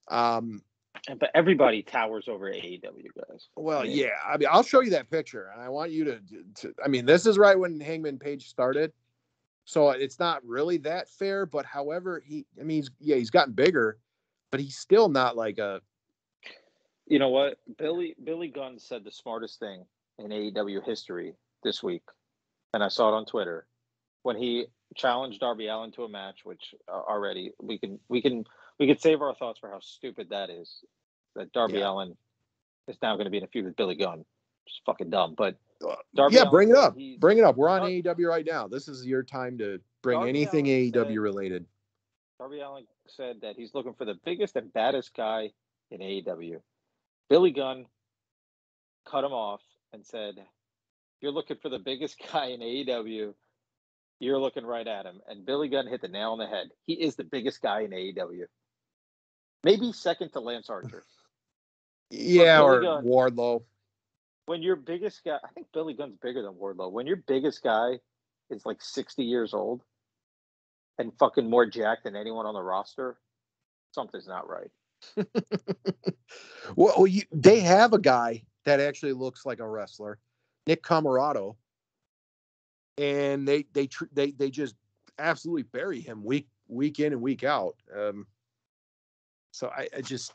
But everybody towers over AEW guys. Well, yeah. I mean, I'll show you that picture, and I want you to. I mean, this is right when Hangman Page started, so it's not really that fair. But however, he's gotten bigger, but he's still not like a. You know what? Billy Gunn said the smartest thing in AEW history this week, and I saw it on Twitter when he challenged Darby Allin to a match. Which already we could save our thoughts for how stupid that is. That Darby Allin is now going to be in a feud with Billy Gunn. Just fucking dumb. But Darby Allin, bring it up. Bring it up. We're on AEW right now. This is your time to bring anything AEW related. Darby Allin said that he's looking for the biggest and baddest guy in AEW. Billy Gunn cut him off and said, "You're looking for the biggest guy in AEW. You're looking right at him." And Billy Gunn hit the nail on the head. He is the biggest guy in AEW. Maybe second to Lance Archer. Yeah, or Wardlow. When your biggest guy, I think Billy Gunn's bigger than Wardlow. When your biggest guy is like 60 years old and fucking more jacked than anyone on the roster, something's not right. Well, they have a guy that actually looks like a wrestler, Nick Comoroto, and they just absolutely bury him week in and week out. So I just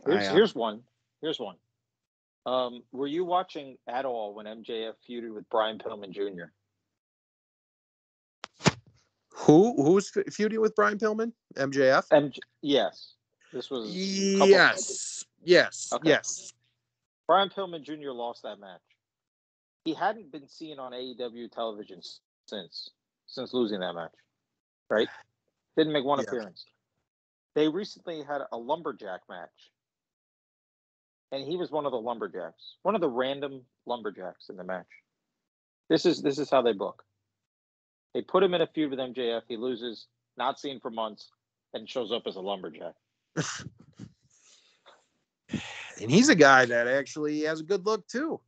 here's one. Were you watching at all when MJF feuded with Brian Pillman Jr.? Who's feuding with Brian Pillman? MJF? Yes. This was Yes. Okay. Yes. Brian Pillman Jr. lost that match. He hadn't been seen on AEW television since losing that match. Right? Didn't make one appearance. They recently had a lumberjack match, and he was one of the lumberjacks, one of the random lumberjacks in the match. This is how they book. They put him in a feud with MJF. He loses, not seen for months, and shows up as a lumberjack. And he's a guy that actually has a good look too.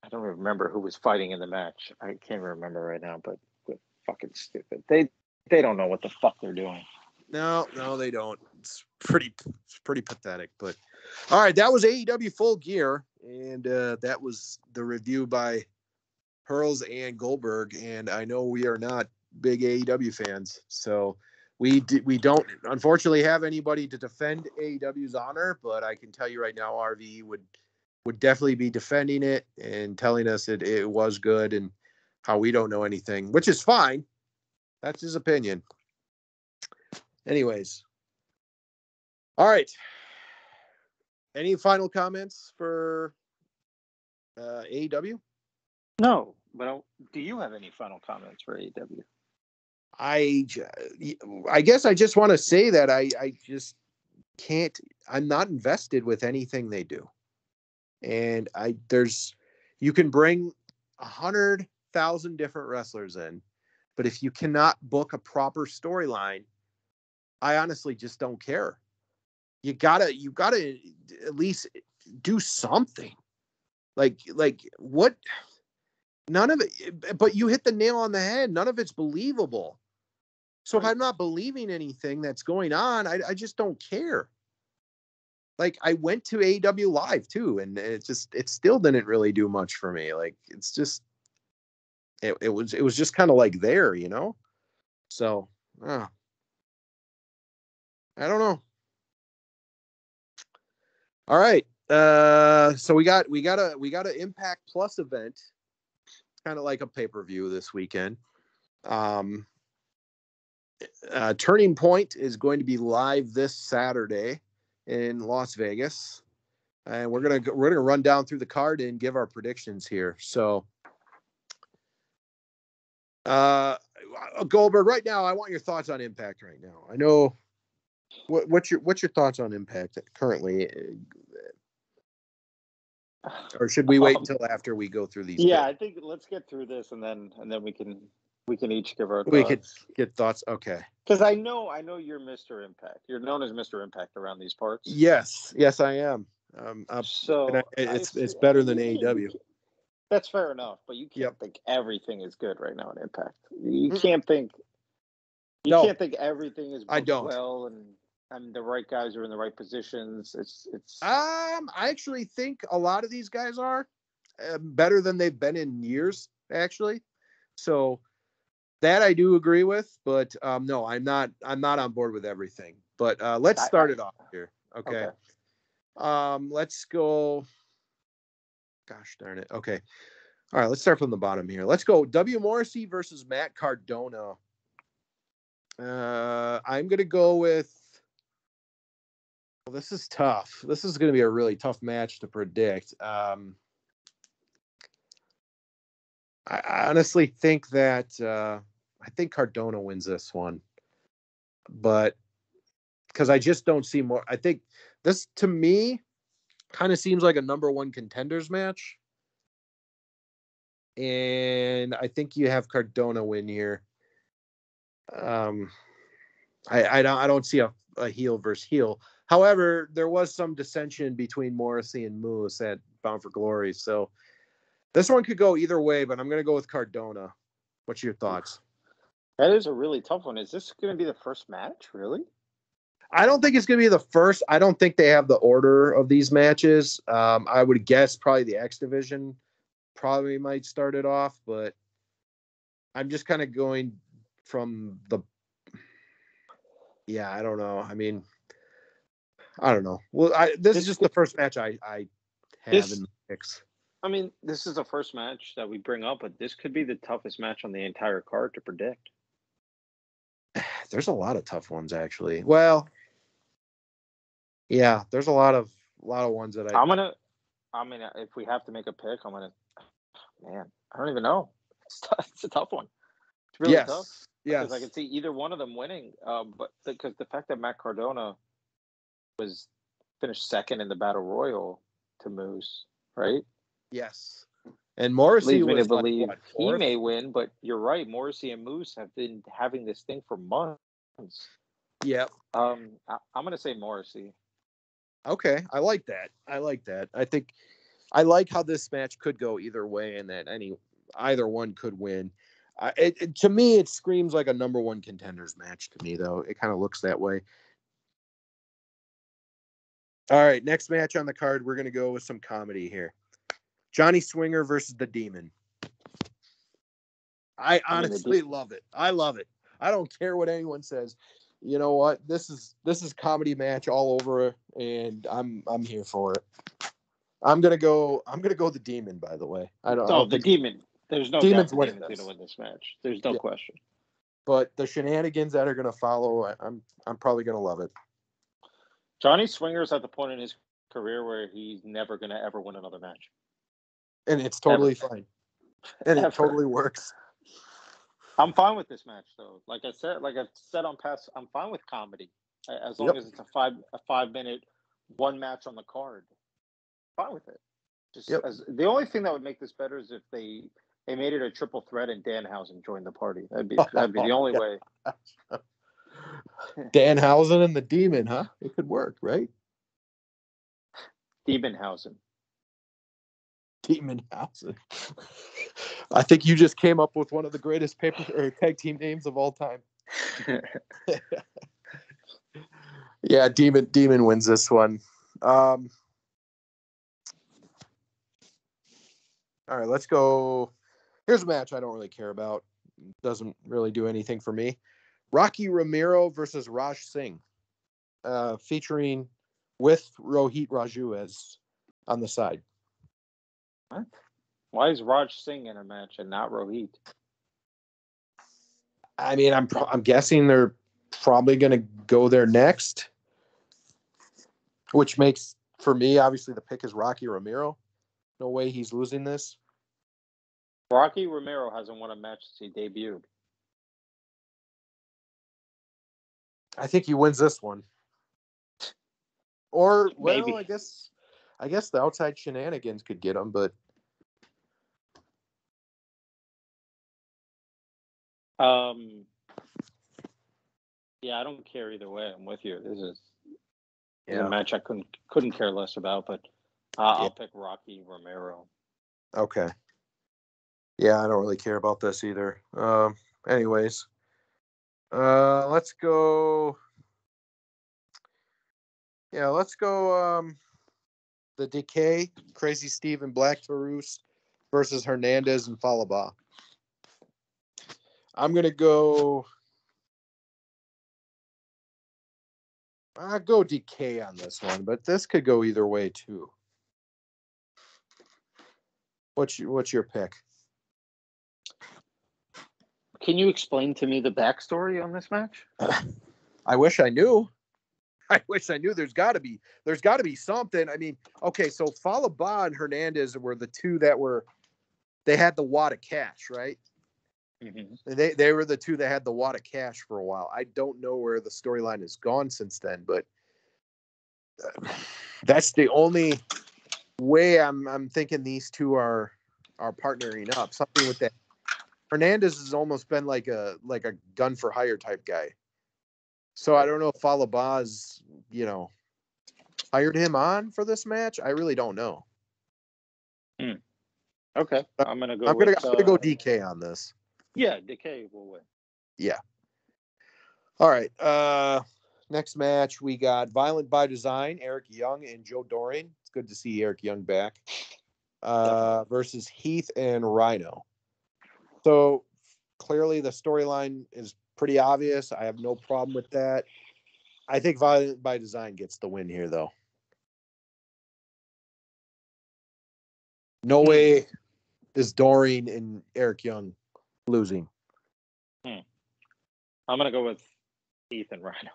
I don't remember who was fighting in the match. I can't remember right now, but fucking stupid. They don't know what the fuck they're doing. No, they don't. It's pretty pathetic. But all right, that was AEW Full Gear, and that was the review by Pearls and Goldberg. And I know we are not big AEW fans, so we don't unfortunately have anybody to defend AEW's honor. But I can tell you right now, RV would definitely be defending it and telling us it was good and how we don't know anything, which is fine. That's his opinion. Anyways. All right. Any final comments for AEW? No, but do you have any final comments for AEW? I guess I just want to say that I just can't. I'm not invested with anything they do, and you can bring 100,000 different wrestlers in, but if you cannot book a proper storyline, I honestly just don't care. You gotta at least do something. Like what? None of it. But you hit the nail on the head. None of it's believable. So if I'm not believing anything that's going on, I just don't care. Like I went to AEW Live too, and it still didn't really do much for me. Like it's just it was just kind of like there, you know. So I don't know. All right. So we got an Impact Plus event, kind of like a pay-per-view this weekend. Turning Point is going to be live this Saturday in Las Vegas, and we're gonna run down through the card and give our predictions here. So, Goldberg, right now, I want your thoughts on Impact. Right now, I know what's your thoughts on Impact currently, or should we wait until after we go through these? Yeah, I think let's get through this and then we can each give our thoughts. We could get thoughts. Okay. Because I know you're Mr. Impact. You're known as Mr. Impact around these parts. Yes, I am. It's better than AEW. That's fair enough, but you can't think everything is good right now in Impact. You can't think. Can't think everything is. I don't. Well, and the right guys are in the right positions. It's. I actually think a lot of these guys are better than they've been in years, actually. So that I do agree with, but no, I'm not on board with everything. But let's start it off here. Okay. Let's go. Gosh darn it. Okay. All right, let's start from the bottom here. Let's go W. Morrissey versus Matt Cardona. I'm going to go with. Well, this is tough. This is going to be a really tough match to predict. I honestly think that I think Cardona wins this one, but because I just don't see more. I think this to me kind of seems like a number one contenders match, and I think you have Cardona win here. I don't see a heel versus heel. However, there was some dissension between Morrissey and Moose at Bound for Glory, so this one could go either way. But I'm going to go with Cardona. What's your thoughts? That is a really tough one. Is this going to be the first match? Really? I don't think it's going to be the first. I don't think they have the order of these matches. I would guess probably the X Division probably might start it off, but I'm just kind of going from the. Yeah, I don't know. I mean, I don't know. Well, this is just the first match I have in the mix. I mean, this is the first match that we bring up, but this could be the toughest match on the entire card to predict. There's a lot of tough ones, actually. Well, yeah, there's a lot of ones that I mean, if we have to make a pick, man, I don't even know. It's a tough one. It's really tough. because Yes. I could see either one of them winning. But because the fact that Matt Cardona was finished second in the battle royal to Moose, right? Yes. And Morrissey Leads me to was like believe what, he fourth? may win, but you're right. Morrissey and Moose have been having this thing for months. Yep. I'm going to say Morrissey. Okay. I like that. I think I like how this match could go either way, and that either one could win. To me, it screams like a number one contenders match to me, though. It kind of looks that way. All right, next match on the card, we're going to go with some comedy here. Johnny Swinger versus the Demon. I honestly love it. I love it. I don't care what anyone says. You know what? This is comedy match all over, and I'm here for it. I'm gonna go the Demon. By the way, I don't the think Demon. There's no Demon's doubt the winning Demon's going this. to win this match. There's no question. But the shenanigans that are gonna follow, I'm probably gonna love it. Johnny Swinger's at the point in his career where he's never going to ever win another match. And it's totally fine. And it totally works. I'm fine with this match, though. Like I've said on past, I'm fine with comedy as long as it's a 5-minute one match on the card. Fine with it. The only thing that would make this better is if they made it a triple threat and Danhausen joined the party. That'd be the only way. Danhausen and the Demon, huh? It could work, right? Demonhausen. I think you just came up with one of the greatest tag team names of all time. Yeah, Demon wins this one. All right, let's go. Here's a match I don't really care about. Doesn't really do anything for me. Rocky Romero versus Raj Singh, featuring with Rohit Raju as on the side. What? Why is Raj Singh in a match and not Rohit? I mean, I'm guessing they're probably going to go there next, which makes, for me, obviously the pick is Rocky Romero. No way he's losing this. Rocky Romero hasn't won a match since he debuted. I think he wins this one. Or, well, maybe. I guess the outside shenanigans could get him, but yeah, I don't care either way. I'm with you. This is a match I couldn't care less about, but I'll pick Rocky Romero. Okay. Yeah, I don't really care about this either. Anyways, let's go. Yeah, let's go. The Decay, Crazy Steve and Black Taurus versus Hernandez and Falaba. I'm gonna go. I'll go Decay on this one, but this could go either way too. What's your pick? Can you explain to me the backstory on this match? I wish I knew. There's got to be something. I mean, okay, so Falaba and Hernandez were the two they had the wad of cash, right? Mm-hmm. They were the two that had the wad of cash for a while. I don't know where the storyline has gone since then, but that's the only way I'm thinking these two are partnering up. Something with that. Hernandez has almost been like a gun for hire type guy. So I don't know if Falaba's, hired him on for this match. I really don't know. Okay, I'm gonna go go DK on this. Yeah, DK will win. Yeah. All right. Next match we got Violent by Design, Eric Young and Joe Doring. It's good to see Eric Young back. Versus Heath and Rhino. So clearly the storyline is pretty obvious. I have no problem with that. I think Violent by Design gets the win here, though. No way is Doring and Eric Young losing. I'm going to go with Heath and Rhino,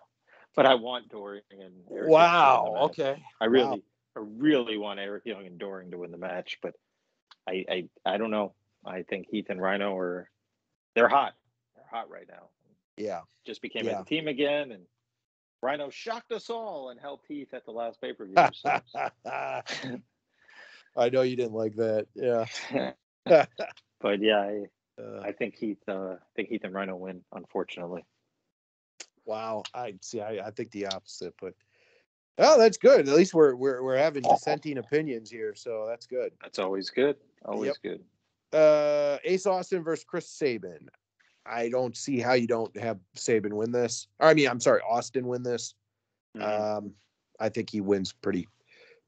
but I want Doring and Eric Wow. Young to win the match. Okay. I really want Eric Young and Doring to win the match, but I don't know. I think Heath and Rhino they're hot. They're hot right now. Yeah. Just became Yeah. a team again, and Rhino shocked us all and helped Heath at the last pay-per-view. So. I know you didn't like that. Yeah. But yeah, I think Heath and Rhino win, unfortunately. Wow. I think the opposite, but oh, that's good. At least we're having dissenting opinions here, so that's good. That's always good. Always good. Ace Austin versus Chris Sabin. I don't see how you don't have Sabin win this. I mean, I'm sorry, Austin win this. Mm-hmm. I think he wins pretty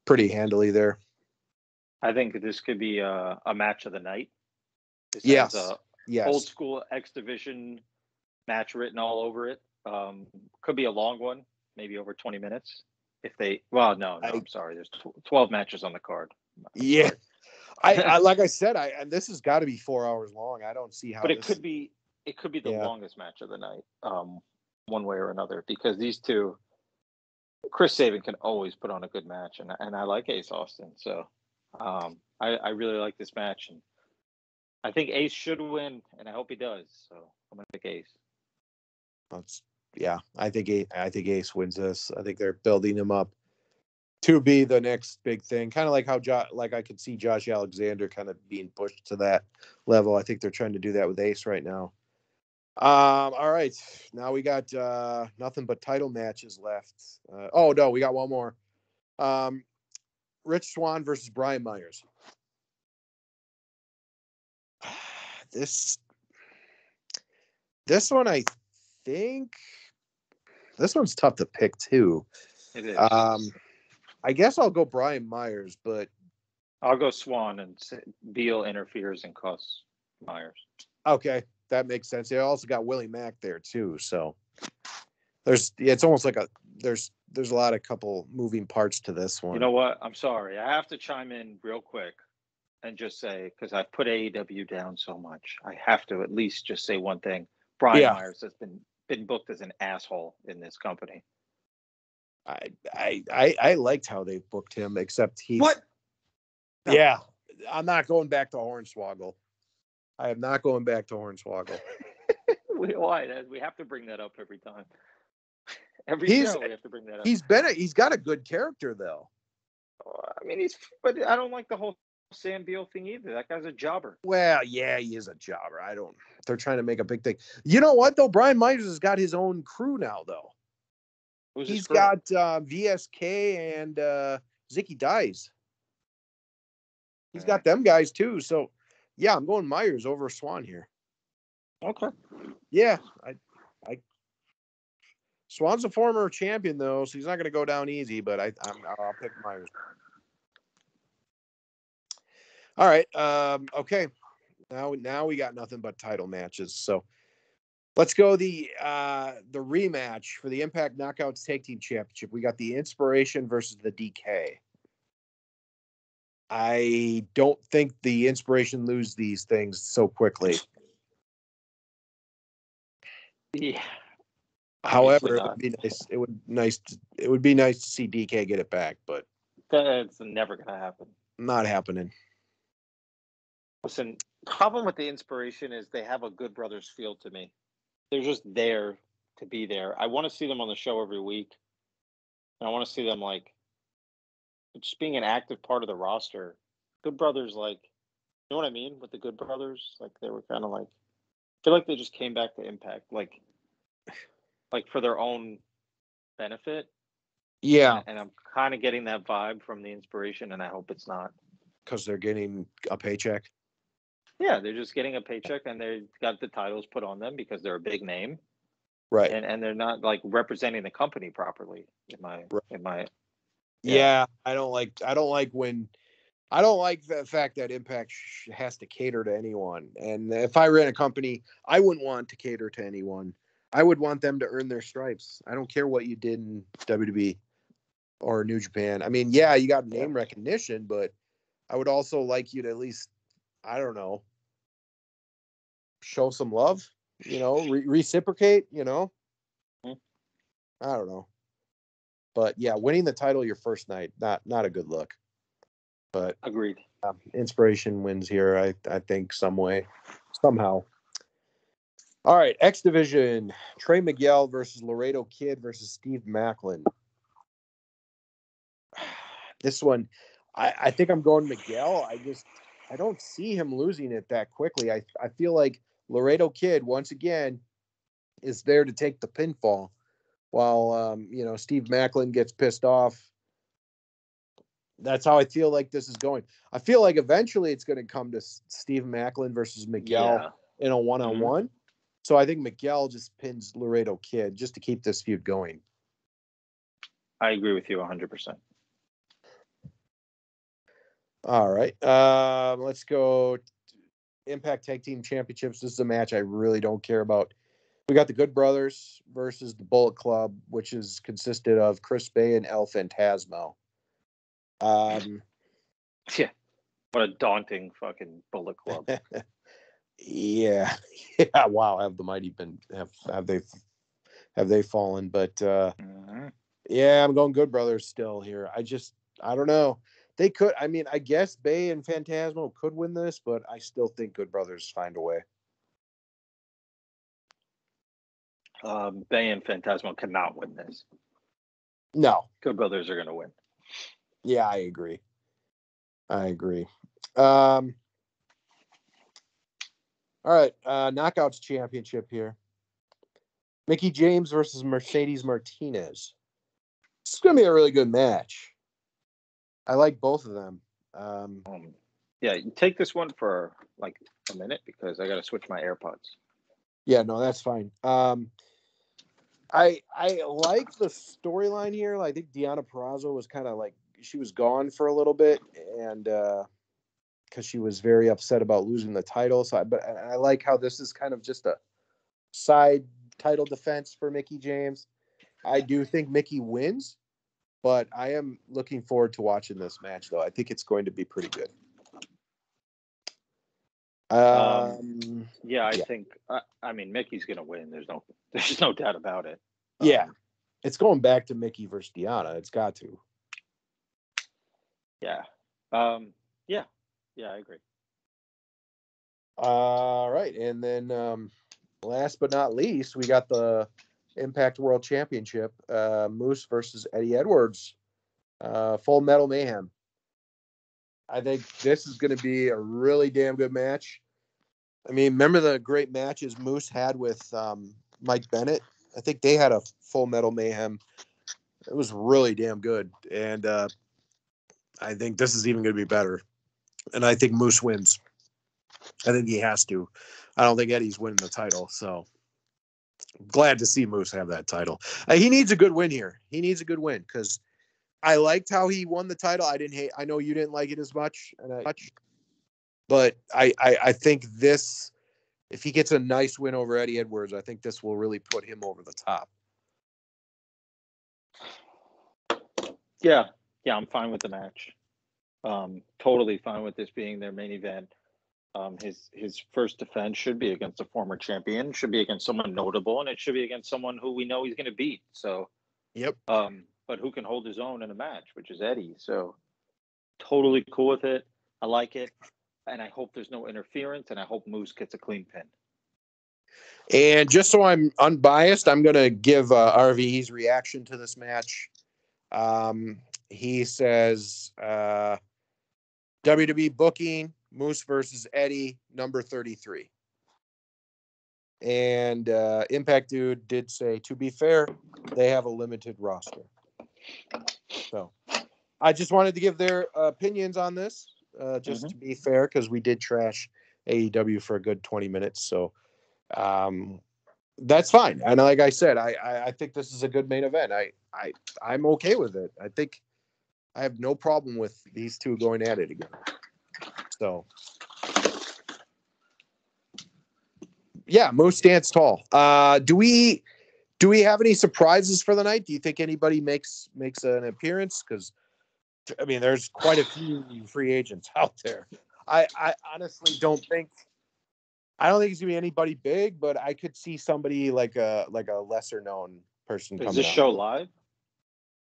handily there. I think this could be a match of the night. This Yes. has a Yes. old school X Division match written all over it. Could be a long one, maybe over 20 minutes. If they, well, no, I'm sorry. There's 12 matches on the card. Yeah. I like I said, and this has got to be 4 hours long. I don't see how. But it could be the longest match of the night, one way or another, because these two, Chris Sabin can always put on a good match, and I like Ace Austin, so I really like this match, and I think Ace should win, and I hope he does. So I'm gonna pick Ace. I think Ace wins this. I think they're building him up to be the next big thing, kind of like how I could see Josh Alexander kind of being pushed to that level. I think they're trying to do that with Ace right now. All right, now we got nothing but title matches left. Oh no, we got one more. Rich Swann versus Brian Myers. This one, I think this one's tough to pick too. It is. I guess I'll go Brian Myers, but I'll go Swann, and Beal interferes and costs Myers. Okay, that makes sense. They also got Willie Mack there too, so it's almost like there's a lot of couple moving parts to this one. You know what? I'm sorry. I have to chime in real quick and just say, because I've put AEW down so much, I have to at least just say one thing. Brian Myers has been booked as an asshole in this company. I liked how they booked him, except What? No. Yeah, I'm not going back to Hornswoggle. I am not going back to Hornswoggle. Why? We have to bring that up every time. Every show we have to bring that up. He's got a good character though. I mean, but I don't like the whole Sam Beal thing either. That guy's a jobber. Well, yeah, he is a jobber. They're trying to make a big thing. You know what though? Brian Myers has got his own crew now though. He's got VSK and Zicky Dice. He's got them guys too. So yeah, I'm going Myers over Swann here. Okay. Yeah, I Swann's a former champion though, so he's not going to go down easy. But I'll pick Myers. All right. Okay. Now we got nothing but title matches. So let's go the rematch for the Impact Knockouts Tag Team Championship. We got the Inspiration versus the DK. I don't think the Inspiration lose these things so quickly. Yeah. However, it would be nice. It would be nice to see DK get it back, but that's never gonna happen. Not happening. Listen, problem with the Inspiration is they have a Good Brothers feel to me. They're just there to be there. I want to see them on the show every week. And I want to see them just being an active part of the roster. Good Brothers, you know what I mean with the Good Brothers? They were kind of I feel like they just came back to Impact, for their own benefit. Yeah. And I'm kind of getting that vibe from the Inspiration, and I hope it's not. Because they're getting a paycheck? Yeah, they're just getting a paycheck, and they got the titles put on them because they're a big name. Right. And they're not representing the company properly. Yeah, I don't like the fact that Impact has to cater to anyone. And if I ran a company, I wouldn't want to cater to anyone. I would want them to earn their stripes. I don't care what you did in WWE or New Japan. I mean, yeah, you got name recognition, but I would also like you to at least, I don't know, show some love, reciprocate, I don't know. But yeah, winning the title your first night, not a good look. But agreed. Inspiration wins here, I think, somehow. All right, X Division, Trey Miguel versus Laredo Kid versus Steve Macklin. This one, I think I'm going Miguel. I don't see him losing it that quickly. I feel like Laredo Kid, once again, is there to take the pinfall while, Steve Macklin gets pissed off. That's how I feel like this is going. I feel like eventually it's going to come to Steve Macklin versus Miguel in a one-on-one. So I think Miguel just pins Laredo Kid just to keep this feud going. I agree with you 100%. All right. Let's go Impact Tag Team Championships. This is a match I really don't care about. We got the Good Brothers versus the Bullet Club, which is consisted of Chris Bay and El Phantasmo. Yeah. What a daunting fucking Bullet Club. Yeah. Wow. Have the mighty been have they fallen? But yeah, I'm going Good Brothers still here. I don't know. They could. I mean, I guess Bay and Phantasmo could win this, but I still think Good Brothers find a way. Bay and Phantasmo cannot win this. No. Good Brothers are going to win. Yeah, I agree. All right, Knockouts Championship here. Mickie James versus Mercedes Martinez. This is going to be a really good match. I like both of them. Yeah, you take this one for like a minute because I got to switch my AirPods. Yeah, no, that's fine. I like the storyline here. I think Deonna Purrazzo was kind of like she was gone for a little bit, and because she was very upset about losing the title. So, but I like how this is kind of just a side title defense for Mickie James. I do think Mickie wins, but I am looking forward to watching this match, though. I think it's going to be pretty good. Yeah, I think. I mean, Mickey's going to win. There's no doubt about it. Yeah, it's going back to Mickie versus Deonna. It's got to. Yeah. Yeah, I agree. All right, and then last but not least, we got the Impact World Championship, Moose versus Eddie Edwards, Full Metal Mayhem. I think this is going to be a really damn good match. I mean, remember the great matches Moose had with Mike Bennett? I think they had a Full Metal Mayhem. It was really damn good, and I think this is even going to be better. And I think Moose wins. I think he has to. I don't think Eddie's winning the title, so I'm glad to see Moose have that title. He needs a good win here. He needs a good win because I liked how he won the title. I know you didn't like it as much, but I think this, if he gets a nice win over Eddie Edwards, I think this will really put him over the top. Yeah, I'm fine with the match. Totally fine with this being their main event. His first defense should be against a former champion, should be against someone notable, and it should be against someone who we know he's going to beat. So, yep. But who can hold his own in a match, which is Eddie. So, totally cool with it. I like it, and I hope there's no interference, and I hope Moose gets a clean pin. And just so I'm unbiased, I'm going to give RV's reaction to this match. He says WWE booking Moose versus Eddie, number 33. And Impact Dude did say, to be fair, they have a limited roster. So I just wanted to give their opinions on this, just to be fair, because we did trash AEW for a good 20 minutes. So that's fine. And like I said, I think this is a good main event. I'm okay with it. I think I have no problem with these two going at it again. So, yeah, Moose stands tall. Do we have any surprises for the night? Do you think anybody makes an appearance? Because I mean, there's quite a few free agents out there. I honestly don't think. I don't think it's gonna be anybody big, but I could see somebody like a lesser known person coming. Is this show live?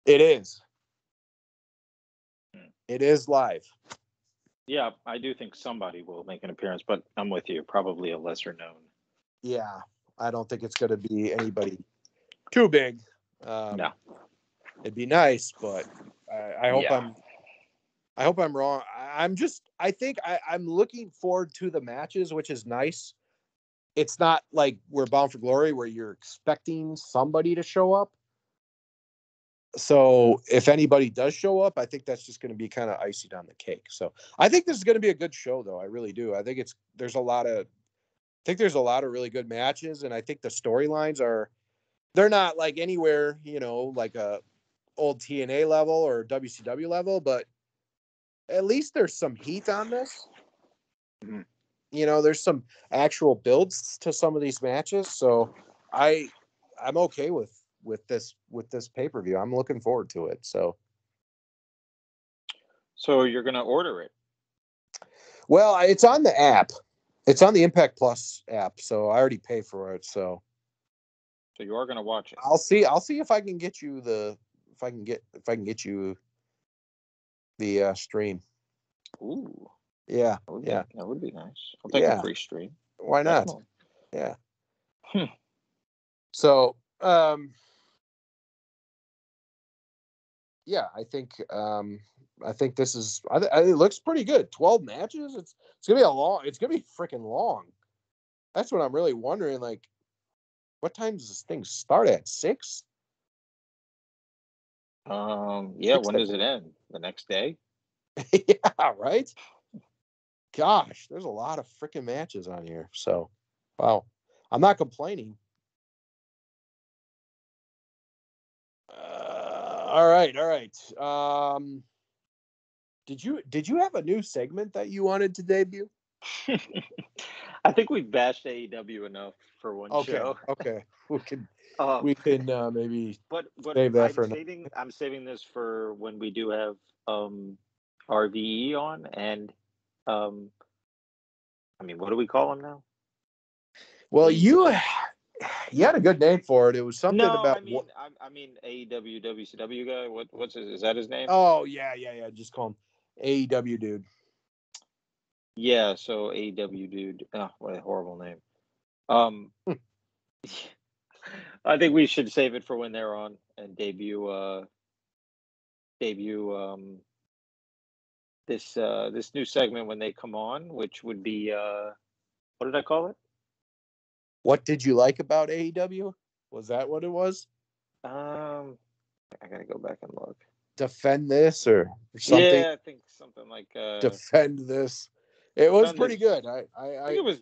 It is. It is live. Yeah, I do think somebody will make an appearance, but I'm with you. Probably a lesser known. Yeah, I don't think it's going to be anybody too big. No. It'd be nice, but I hope Yeah. I'm wrong. I think I'm looking forward to the matches, which is nice. It's not like we're Bound for Glory where you're expecting somebody to show up. So if anybody does show up, I think that's just going to be kind of icing on the cake. So I think this is going to be a good show, though. I really do. I think there's a lot of really good matches, and I think the storylines they're not like anywhere, like a old TNA level or WCW level, but at least there's some heat on this. Mhm. There's some actual builds to some of these matches, so I'm okay with this pay-per-view. I'm looking forward to it. So You're gonna order it? well, it's on the app. It's on the Impact Plus app, so I already pay for it. So you are gonna watch it? I'll see if I can get you the stream. Ooh. Yeah. That would be nice. I'll take a free stream. Why not? Definitely. Yeah. Hmm. So, yeah, I think this is. It looks pretty good. 12 matches. It's gonna be It's gonna be freaking long. That's what I'm really wondering. Like, what time does this thing start at? 6? Yeah. When does it end? The next day? Yeah, right. Gosh, there's a lot of freaking matches on here. So, wow, I'm not complaining. All right. Did you have a new segment that you wanted to debut? I think we bashed AEW enough for one show. Okay. Um, We can maybe but save that for I'm saving this for when we do have RVE on, and I mean, what do we call him now? Well, you had a good name for it. It was something No, about I mean AEW WCW guy. Is that his name? Oh yeah. Just call him AEW dude. Yeah, so AEW dude. Oh, what a horrible name. I think we should save it for when they're on and debut this new segment when they come on, which would be what did I call it? What did you like about AEW? Was that what it was? I gotta go back and look. Defend this or something? Yeah, I think something like defend this. It was pretty good. I think it was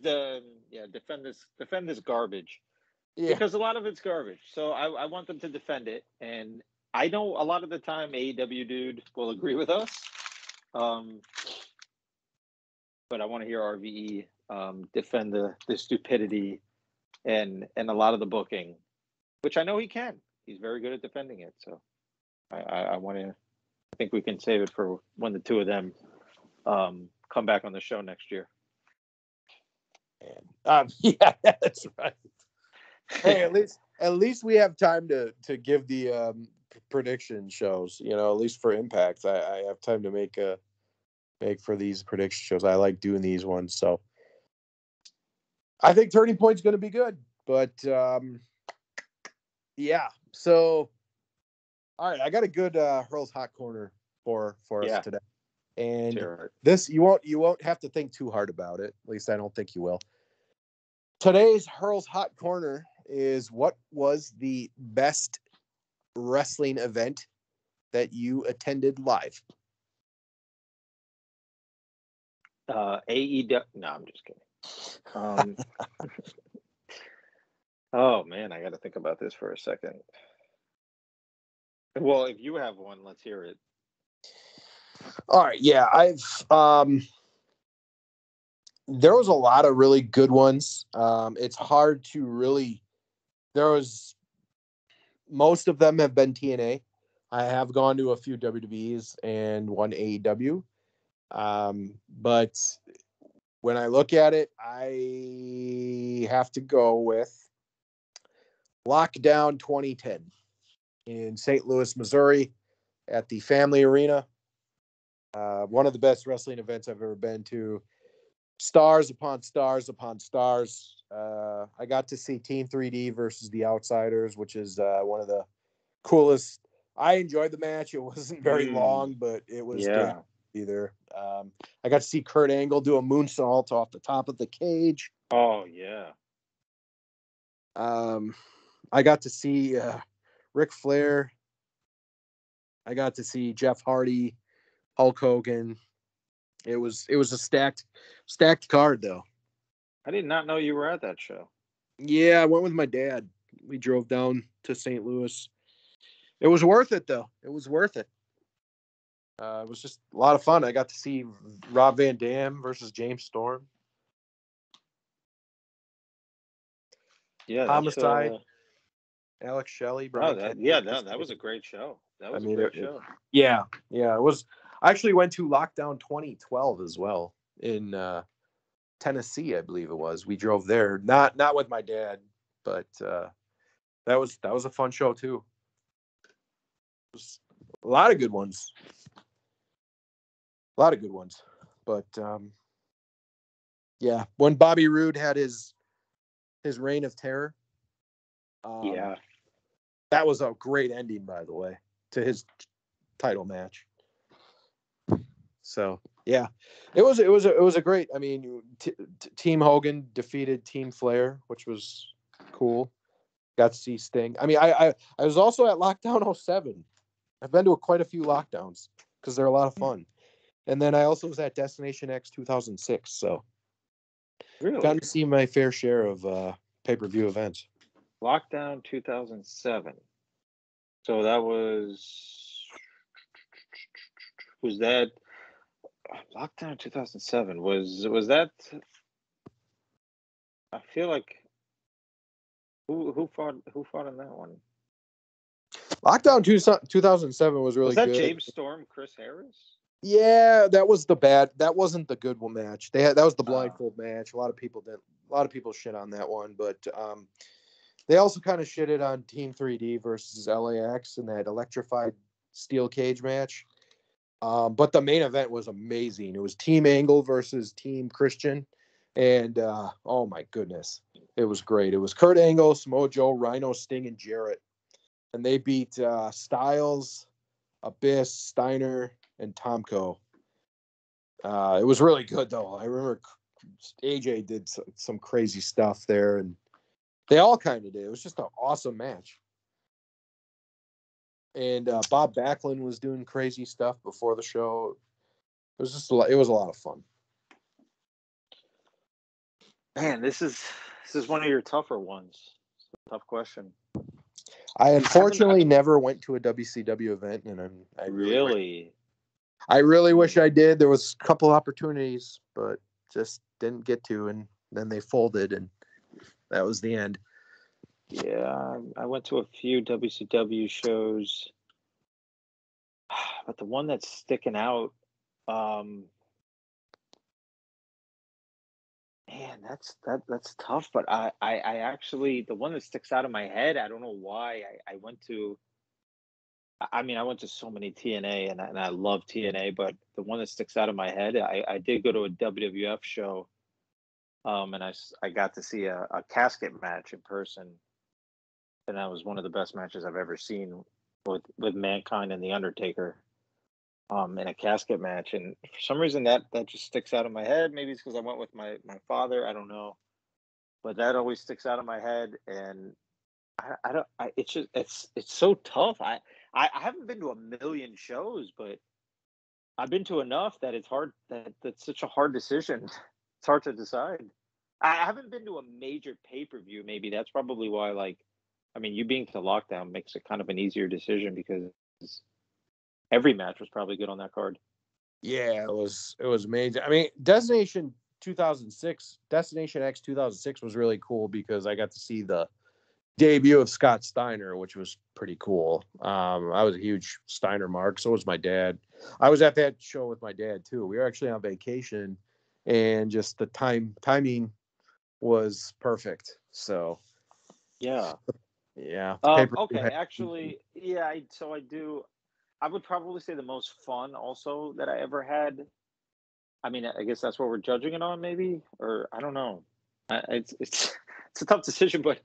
defend this garbage. Yeah. Because a lot of it's garbage. So I want them to defend it. And I know a lot of the time AEW dude will agree with us. But I want to hear RVE defend the stupidity and a lot of the booking, which I know he can. He's very good at defending it. So I think we can save it for when the two of them come back on the show next year. Yeah, that's right. Hey, at least we have time to give the prediction shows. At least for Impact, I have time to make for these prediction shows. I like doing these ones, so I think Turning Point's going to be good. But yeah, so all right, I got a good Hurl's Hot Corner for us today, and this you won't have to think too hard about it. At least I don't think you will. Today's Hurl's Hot Corner is what was the best wrestling event that you attended live? AEW. No, I'm just kidding. Oh man, I got to think about this for a second. Well, if you have one, let's hear it. All right, yeah, I've there was a lot of really good ones. It's hard to really. Most of them have been TNA. I have gone to a few WWEs and one AEW. But when I look at it, I have to go with Lockdown 2010 in St. Louis, Missouri at the Family Arena. One of the best wrestling events I've ever been to. stars upon stars upon stars. I got to see Team 3D versus the Outsiders, which is one of the coolest. I enjoyed the match. It wasn't very long, but it was damn Yeah. either. I got to see Kurt Angle do a moonsault off the top of the cage. Oh yeah. I got to see Ric Flair. I got to see Jeff Hardy, Hulk Hogan. It was a stacked card though. I did not know you were at that show. Yeah, I went with my dad. We drove down to St. Louis. It was worth it though. It was worth it. It was just a lot of fun. I got to see Rob Van Dam versus James Storm. Yeah, Homicide. Alex Shelley. Brian that was a great show. That was a great show. Yeah, it was. I actually went to Lockdown 2012 as well in Tennessee, I believe it was. We drove there, not with my dad, but that was a fun show too. It was a lot of good ones. But yeah, when Bobby Roode had his reign of terror, that was a great ending, by the way, to his title match. So yeah, it was a great. I mean, Team Hogan defeated Team Flair, which was cool. Got to see Sting. I mean, I was also at Lockdown 07. I've been to quite a few lockdowns because they're a lot of fun. And then I also was at Destination X 2006. So really got to see my fair share of pay-per-view events. Lockdown 2007. So that was that Lockdown 2007? Was that? I feel like who fought in that one? Lockdown 2007 was really good. Was that good. James Storm, Chris Harris? Yeah, that was the bad. That wasn't the good one match. That was the blindfold match. A lot of people shit on that one, but they also kind of shitted on Team 3D versus LAX in that electrified steel cage match. But the main event was amazing. It was Team Angle versus Team Christian, and oh my goodness, it was great. It was Kurt Angle, Samoa Joe, Rhino, Sting, and Jarrett, and they beat Styles, Abyss, Steiner, and Tomko. It was really good though. I remember AJ did some crazy stuff there, and they all kind of did. It was just an awesome match. And Bob Backlund was doing crazy stuff before the show. It was a lot of fun. Man, this is one of your tougher ones. It's a tough question. I unfortunately never went to a WCW event, and I really wish I did. There was a couple opportunities, but just didn't get to, and then they folded, and that was the end. Yeah, I went to a few WCW shows, but the one that's sticking out, man, that's tough. But I actually, the one that sticks out of my head, I don't know why. I went to. I mean, I went to so many TNA, and I love TNA, but the one that sticks out of my head, I did go to a WWF show, and I got to see a casket match in person. And that was one of the best matches I've ever seen with Mankind and The Undertaker in a casket match. And for some reason that just sticks out of my head. Maybe it's because I went with my father. I don't know. But that always sticks out of my head. And it's so tough. I haven't been to a million shows, but I've been to enough that it's hard. That's such a hard decision. It's hard to decide. I haven't been to a major pay-per-view. Maybe that's probably why, like, I mean, you being to Lockdown makes it kind of an easier decision because every match was probably good on that card. Yeah, it was amazing. I mean, Destination X 2006 was really cool because I got to see the debut of Scott Steiner, which was pretty cool. I was a huge Steiner mark. So was my dad. I was at that show with my dad too. We were actually on vacation, and just the timing was perfect. So yeah. Okay, actually, yeah. I would probably say the most fun also that I ever had I mean, I guess that's what we're judging it on, maybe, or I don't know. It's it's a tough decision, but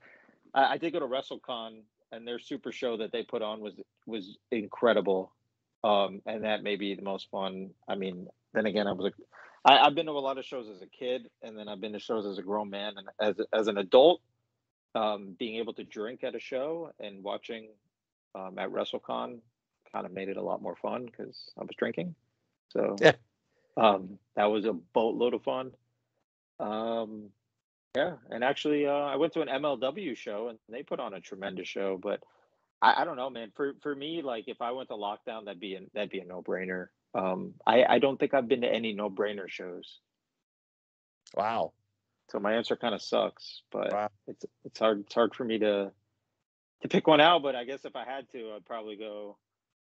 I did go to WrestleCon, and their Super Show that they put on was incredible, and that may be the most fun. I mean, then again, I've been to a lot of shows as a kid, and then I've been to shows as a grown man, and as an adult, being able to drink at a show and watching at WrestleCon kind of made it a lot more fun because I was drinking. So Yeah. that was a boatload of fun. Yeah, and actually, I went to an MLW show and they put on a tremendous show. But I don't know, man. For me, like if I went to Lockdown, that'd be a no brainer. I don't think I've been to any no brainer shows, Wow. so my answer kind of sucks. But Wow. it's hard for me to pick one out. But I guess if I had to, I'd probably go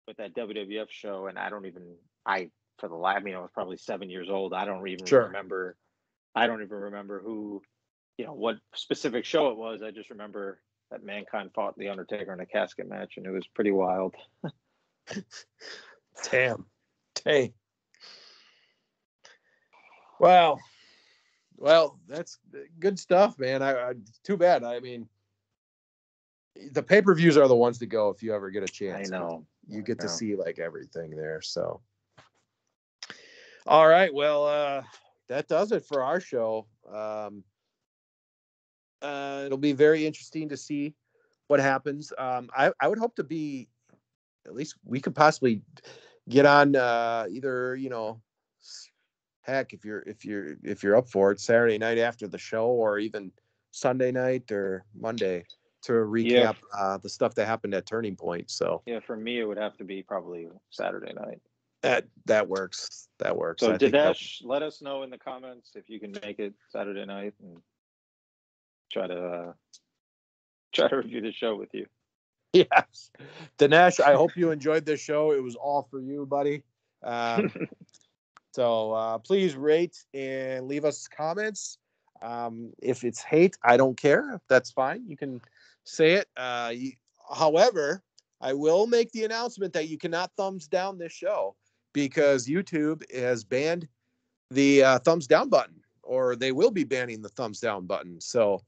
with that WWF show. And I for the I mean, I was probably 7 years old. I don't even Sure. remember. I don't even remember who, what specific show it was. I just remember that Mankind fought The Undertaker in a casket match, and it was pretty wild. Damn. Dang. Wow. Well, that's good stuff, man. Too bad. I mean, the pay-per-views are the ones to go if you ever get a chance. I know. You get to see like everything there. So, all right. Well, that does it for our show. It'll be very interesting to see what happens. I would hope to be, at least we could possibly get on either, heck, if you're up for it, Saturday night after the show, or even Sunday night or Monday to recap the stuff that happened at Turning Point. So yeah, for me, it would have to be probably Saturday night. That works. That works. So I think Dinesh, let us know in the comments if you can make it Saturday night and try to review the show with you. Yes, Dinesh, I hope you enjoyed this show. It was all for you, buddy. So please rate and leave us comments. If it's hate, I don't care. That's fine. You can say it. However, I will make the announcement that you cannot thumbs down this show because YouTube has banned the thumbs down button, or they will be banning the thumbs down button. So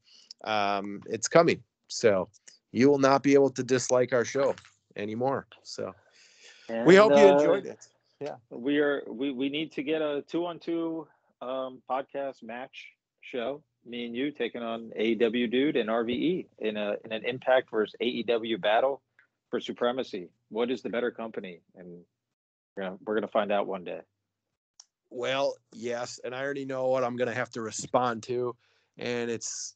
it's coming. So you will not be able to dislike our show anymore. So we hope you enjoyed it. Yeah, we need to get a 2-on-2 podcast match show. Me and you taking on AEW Dude and RVE in an Impact versus AEW battle for supremacy. What is the better company? And we're gonna find out one day. Well, yes, and I already know what I'm gonna have to respond to, and it's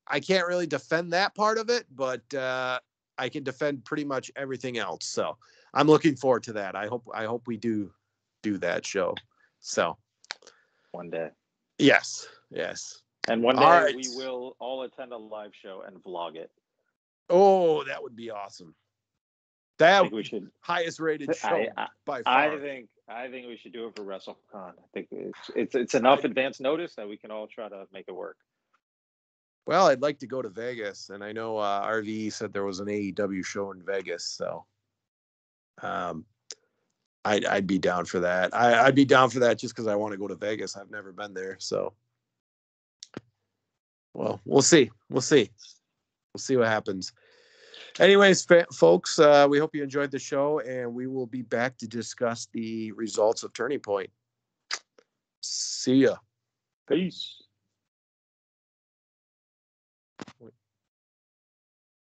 I can't really defend that part of it, but I can defend pretty much everything else. So I'm looking forward to that. I hope we do that show. So one day. Yes. And one day we will all attend a live show and vlog it. Oh, that would be awesome. That we should highest rated show by far. I think we should do it for WrestleCon. I think it's enough advance notice that we can all try to make it work. Well, I'd like to go to Vegas, and I know RVE said there was an AEW show in Vegas, so I'd be down for that. I'd be down for that just because I want to go to Vegas. I've never been there, so well, we'll see. We'll see what happens. Anyways, folks, we hope you enjoyed the show, and we will be back to discuss the results of Turning Point. See ya. Peace.